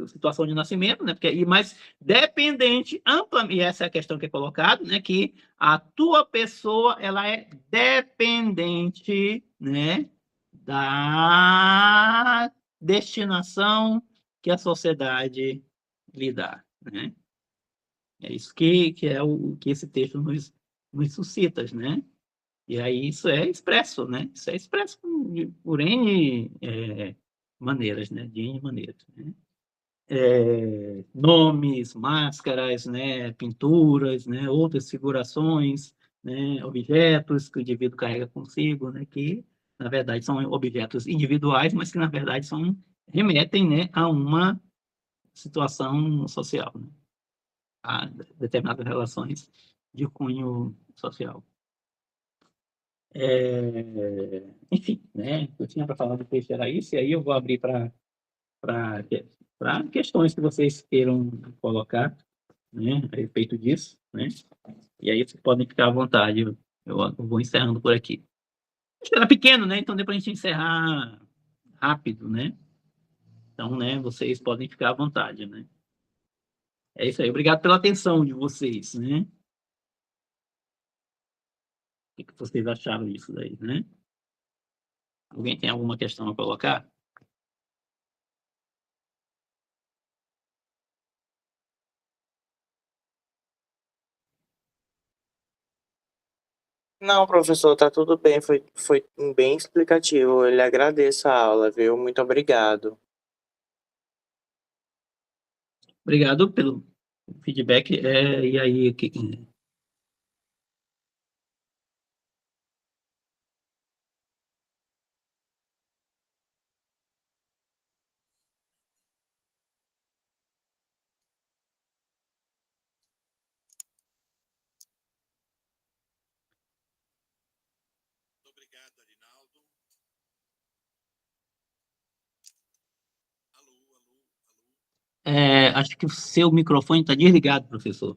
Situação de nascimento, né? Mas dependente, amplamente, e essa é a questão que é colocada, né? Que a tua pessoa, ela é dependente, né? Da destinação que a sociedade lhe dá, né? É isso que é o que esse texto nos suscita, né? E aí isso é expresso, né? Isso é expresso por N maneiras, né? De N maneiras, né? Nomes, máscaras, né? Pinturas, né? Outras figurações, né? Objetos que o indivíduo carrega consigo, né? Que na verdade, são objetos individuais, mas que, na verdade, remetem, né, a uma situação social, né, a determinadas relações de cunho social. Enfim, né, eu tinha para falar do peixe era isso, e aí eu vou abrir para questões que vocês queiram colocar, né, a respeito disso, né, e aí vocês podem ficar à vontade, eu vou encerrando por aqui. Acho que era pequeno, né, então deu para a gente encerrar rápido, né, então, né, vocês podem ficar à vontade, né. É isso aí, obrigado pela atenção de vocês, né. O que vocês acharam disso daí, né? Alguém tem alguma questão a colocar? Não, professor, tá tudo bem. Foi bem explicativo. Eu lhe agradeço a aula, viu? Muito obrigado. Obrigado pelo feedback. E aí, acho que o seu microfone está desligado, professor.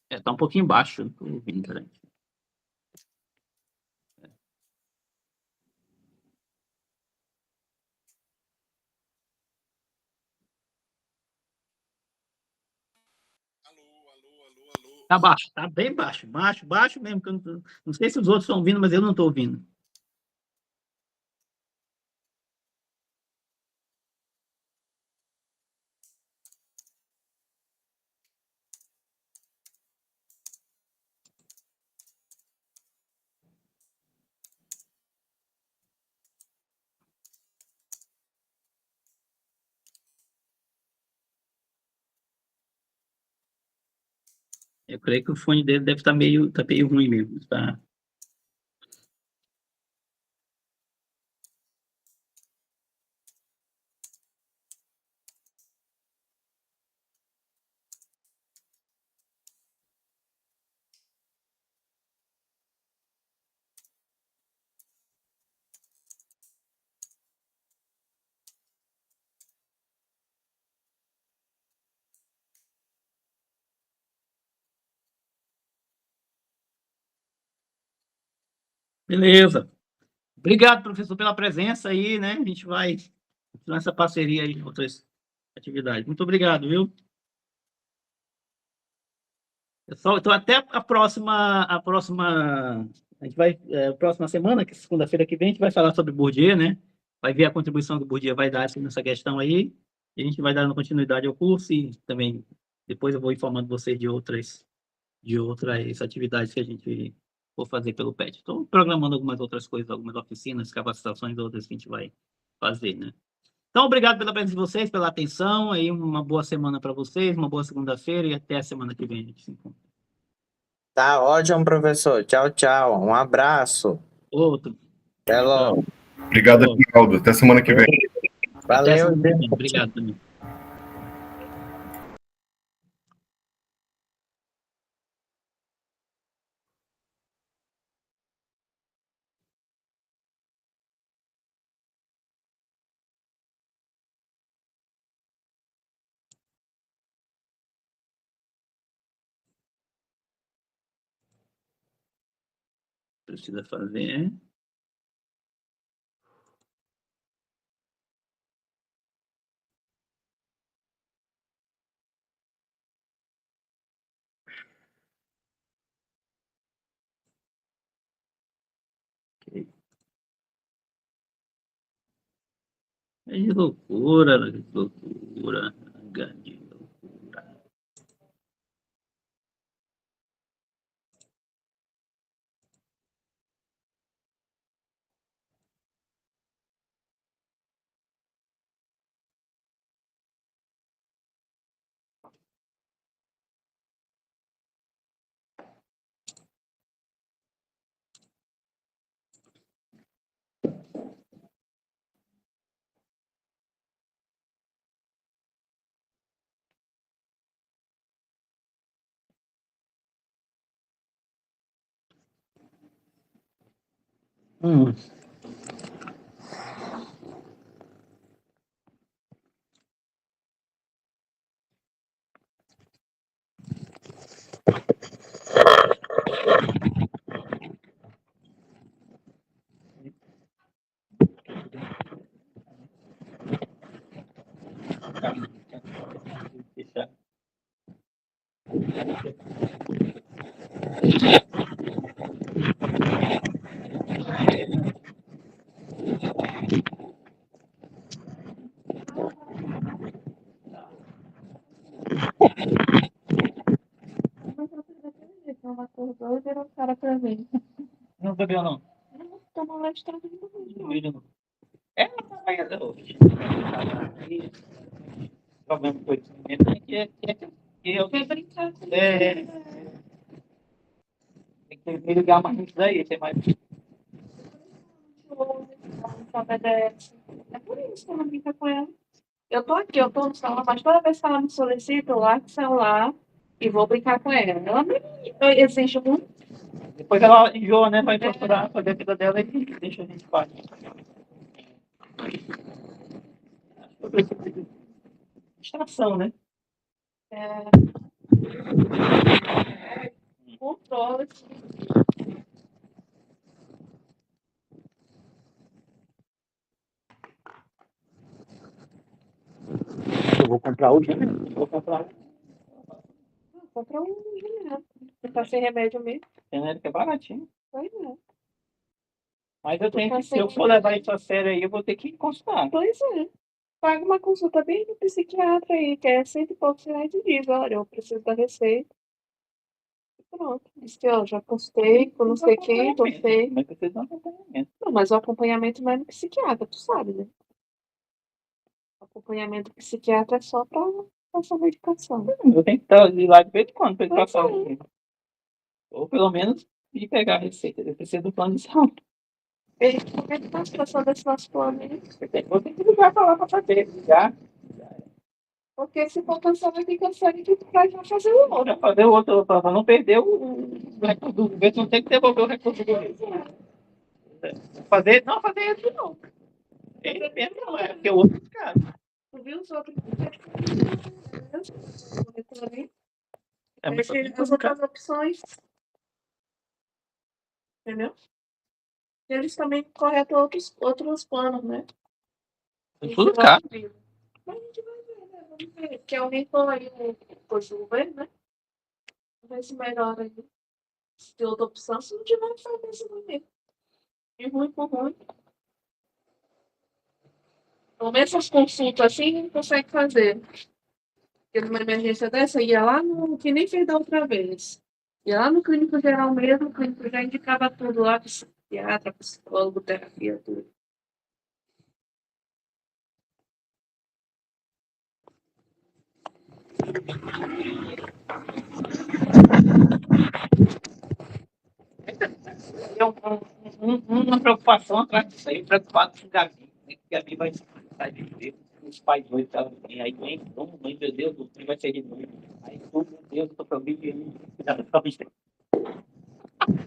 Está um pouquinho baixo, não estou ouvindo, peraí. Está baixo, está bem baixo, baixo mesmo, que eu não sei se os outros estão ouvindo, mas eu não estou ouvindo. Eu creio que o fone dele deve estar tá meio ruim mesmo, tá? Beleza. Obrigado, professor, pela presença aí, né? A gente vai continuar essa parceria aí em outras atividades. Muito obrigado, viu? Pessoal, então até a gente vai, próxima semana, que é segunda-feira que vem, a gente vai falar sobre Bourdieu, né? Vai ver a contribuição que o Bourdieu vai dar assim, nessa questão aí, e a gente vai dando continuidade ao curso e também depois eu vou informando vocês de outras atividades que a gente for fazer pelo PET. Estou programando algumas outras coisas, algumas oficinas, capacitações, outras que a gente vai fazer, né? Então, obrigado pela presença de vocês, pela atenção, aí uma boa semana para vocês, uma boa segunda-feira e até a semana que vem a gente se encontra. Tá ótimo, professor. Tchau, tchau. Um abraço. Outro. Até Tchau. logo. Obrigado, Arnaldo. Até semana que vem. Até a Valeu, semana que vem. gente. Obrigado também. Precisa fazer. Ok. É de loucura, de loucura. De loucura. Hum. Ela acordou e virou cara pra mim. Não bebeu, não. Não, toma leite tranquilo. Não bebeu, não. Ela tá mais hoje. O problema com esse menino é que eu Quer brincar com É. Tem que me ligar mais nisso daí, tem mais. ela obedece. É por isso que ela brinca com ela. Eu tô aqui, eu tô no celular, mas toda vez que ela me solicita, eu largo o celular e vou brincar com ela. Ela me exige muito. Depois ela enjoa, né? Vai procurar fazer a vida dela e deixa a gente fazer. Eu preciso de distração, né? Controle. Eu vou comprar hoje, né? Vou comprar. Compra um remédio. Tá sem remédio mesmo. Genérico é baratinho. Pois é. Mas eu tenho que, se eu for levar isso a sério aí, eu vou ter que consultar. Pois é. Paga uma consulta bem no psiquiatra aí, que é R$ 100 e poucos reais de dia. Olha, eu preciso da receita. Pronto. Diz que, ó, já consultei com não sei quem, gostei. Mas precisa de um acompanhamento. Não, mas o acompanhamento não é no psiquiatra, tu sabe, né? O acompanhamento do psiquiatra é só pra passar medicação. Eu tenho que ir lá de vez em quando para ele Pois passar. é. Ou pelo menos ir pegar a receita. Eu preciso do plano de saúde. E como é que tá a situação desse nosso plano aí? Vou ter que ligar para lá para saber. Ligar. Porque se for cancelar, vai ter que cancelar e vai fazer o outro. Para fazer o outro, para não perder o recurso do governo, não tem que devolver o recurso do governo. Fazer, não fazer isso não. Ele mesmo não é, porque o outro é caro. Tu viu os outros? É muito As outras opções. Entendeu? Eles também corretam outros planos, né? tudo caro. Mas a gente vai ver, né? Vamos ver. Porque aumentou aí o custo do governo, né? Vamos ver se melhora aí. Se tem outra opção, se não tiver, faz esse momento. De ruim por ruim. Pelo menos essas consultas assim, a gente consegue fazer. Porque numa emergência dessa, ia lá no que nem fez da outra vez. Ia lá no clínico geral mesmo, o clínico já indicava tudo lá, psiquiatra, psicólogo, terapia, tudo. Uma preocupação atrás disso aí, preocupado com o Gabi. Né? Que Gabi vai sair de ver os pais dois que ela tem. Aí vem, mãe, meu Deus, o filho vai ser de novo. Aí, meu Deus, eu tô com a Bíblia aí. Cuidado com a Bíblia.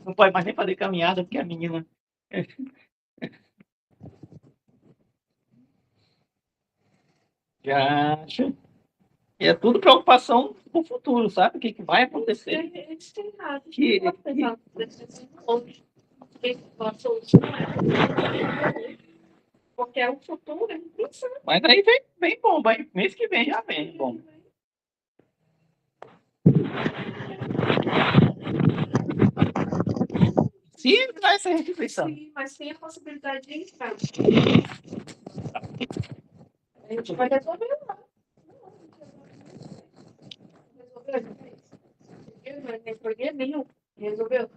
Não pode mais nem fazer caminhada, porque a menina. Já acha. E é tudo preocupação pro futuro, sabe? O que, que vai acontecer? Eles têm errado. Que- Não pode pensar hoje. A solução é porque é o futuro, a gente pensa. Mas aí vem bomba, hein? Mês que vem já vem bomba. Se vai ser restituição. Sim, mas tem a possibilidade de entrar. A gente vai resolver lá. Resolveu? Nenhum. Resolveu?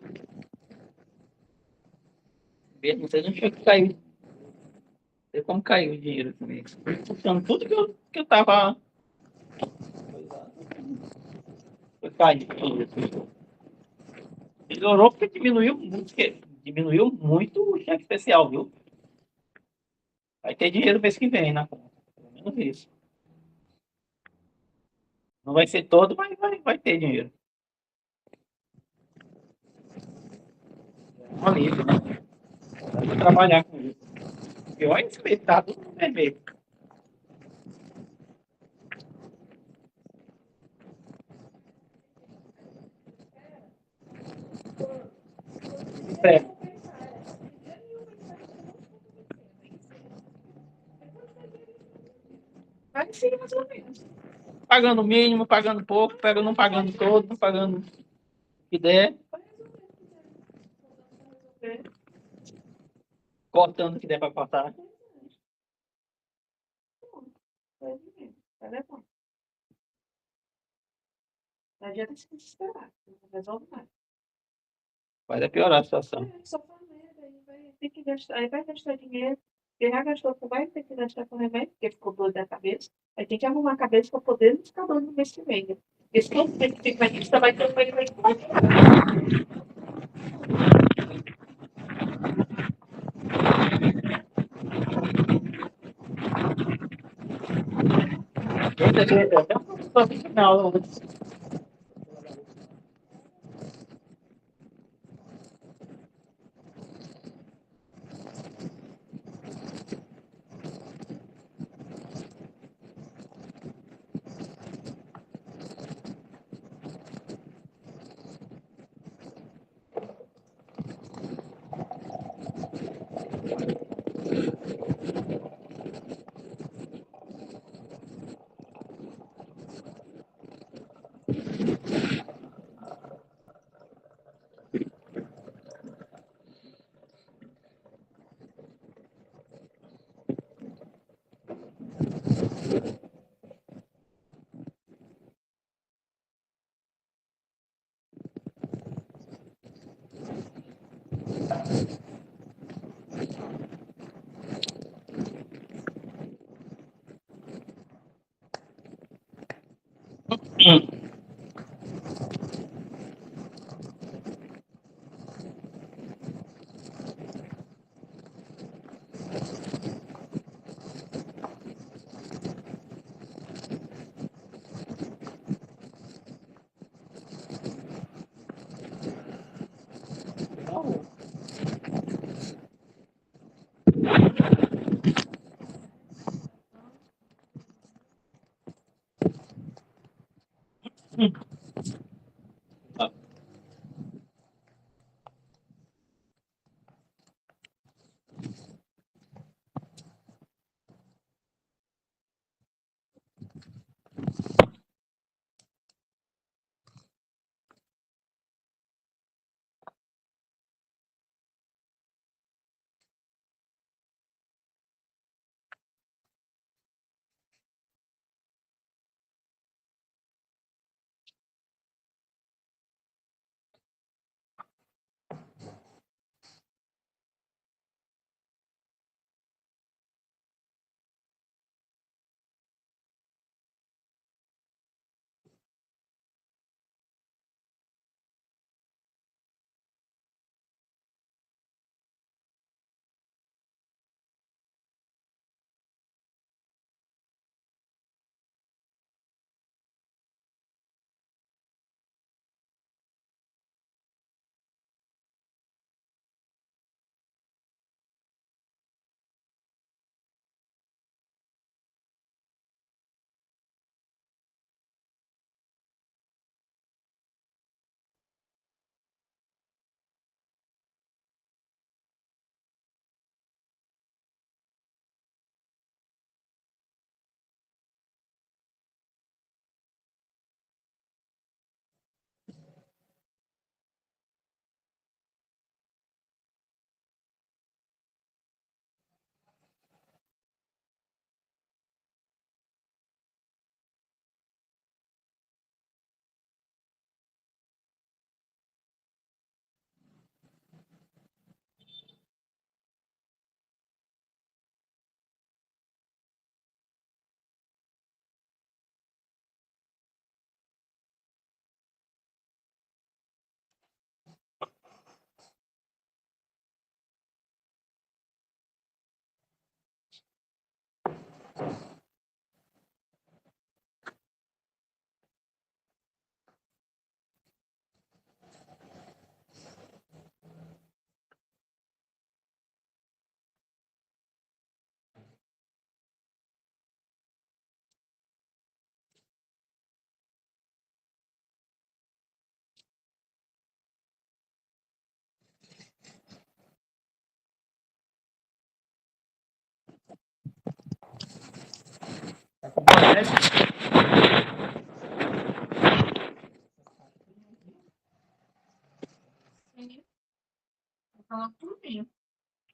Não sei onde foi que caiu. Não sei como caiu o dinheiro também. Puxando tudo que eu tava. Foi caindo. Melhorou porque diminuiu muito o cheque especial, viu? Vai ter dinheiro mês que vem na conta. Pelo menos isso. Não vai ser todo, mas vai ter dinheiro. Um alívio, né? Vou trabalhar com isso. E olha esse meio, tá tudo vermelho. É, Vai sim, mais ou menos. pagando o mínimo, pagando pouco, não pagando todo, não pagando o que der, cortando o que der para cortar. Vai levar. Não adianta se desesperar. Não resolve nada. Vai piorar a situação. Só faz merda, aí vai ter que gastar, aí vai gastar dinheiro. Ele já gastou, vai ter que gastar com remédio, porque ficou doido da cabeça. Aí tem que arrumar a cabeça para poder não ficar doido no mês que vem. Né? Porque se todo mês que tem vai ter, vai ter, vai ter, vai ter. Até um próximo final.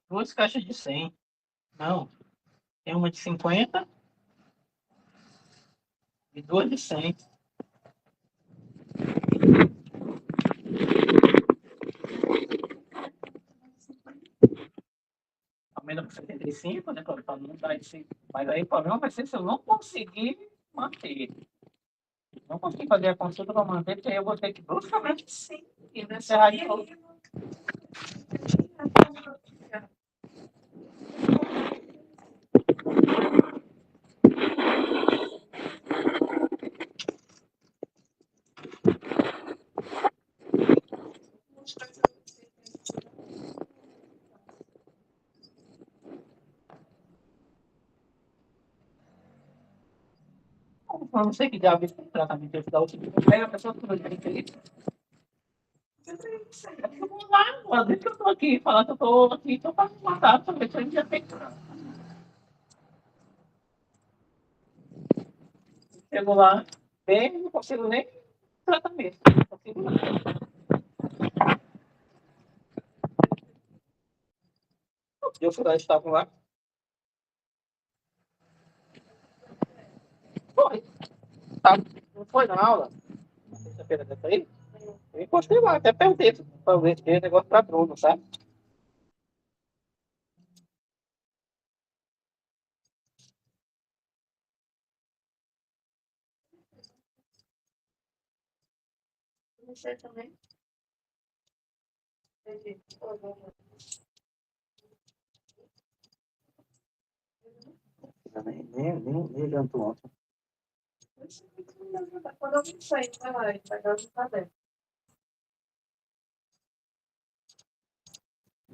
Duas caixas de 100. Não. Tem uma de 50 e duas de 100. Aumenta para 75, né? Para não dar esse... Mas aí o problema vai ser se eu não conseguir manter. Não consegui fazer a consulta para manter, porque aí eu vou ter que bruscamente sim encerrar de novo. Eu não sei que diabo esse tratamento eu da última vez. Aí a pessoa tudo bem feliz. Eu vou lá, às vezes que eu tô aqui, falar que eu tô aqui, tô para matar, pra ver se eu ainda tem. Chego lá, bem, não consigo nem tratamento. Não consigo nada. Eu fui lá, estavam lá. Foi. Tá. Não foi na aula? Na sexta-feira dessa aí? Eu encostei lá, até perguntei para ver se tem negócio para Bruno, sabe? Você também? Entendi. Nem adiantou ontem. Quando eu sair, vai lá, vai dar o cabelo.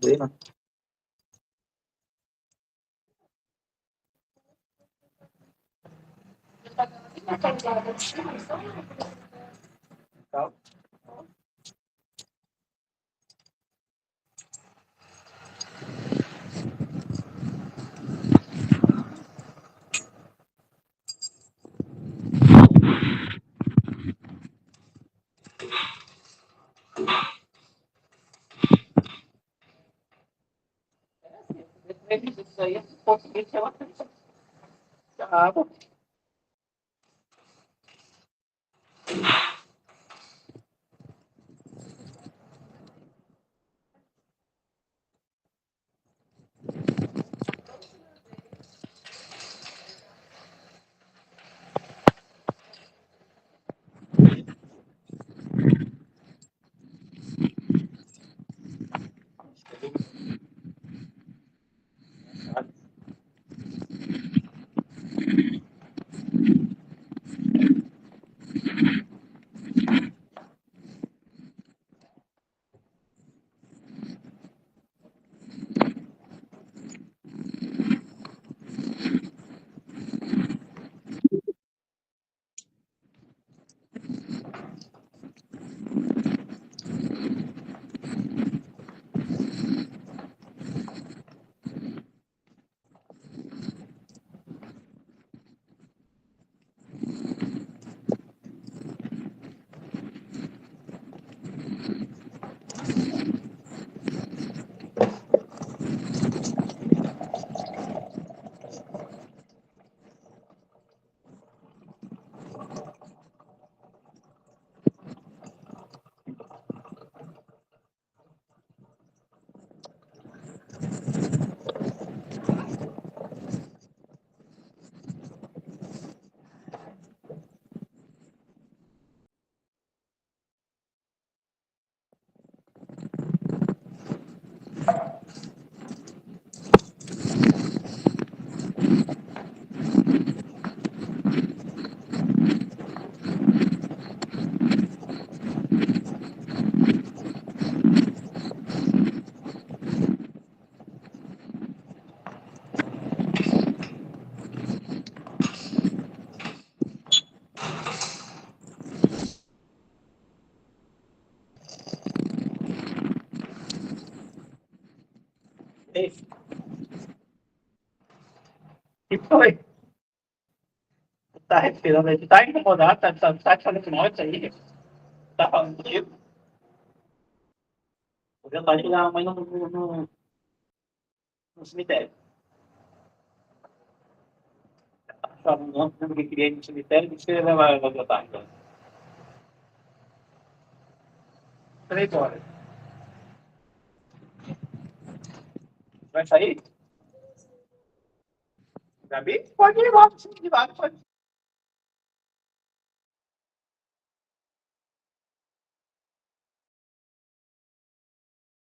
Né? Tá. Isso aí é consegui ter uma água. E foi. Tá respirando aí, tá incomodado, tá te fazendo mal isso aí? Tá falando contigo? Vou tentar ligar a mãe no cemitério. Falando não, que queria ir no cemitério, disse que ele vai voltar, então. 3 horas. Vai sair? Gabi? Pode ir lá, pode.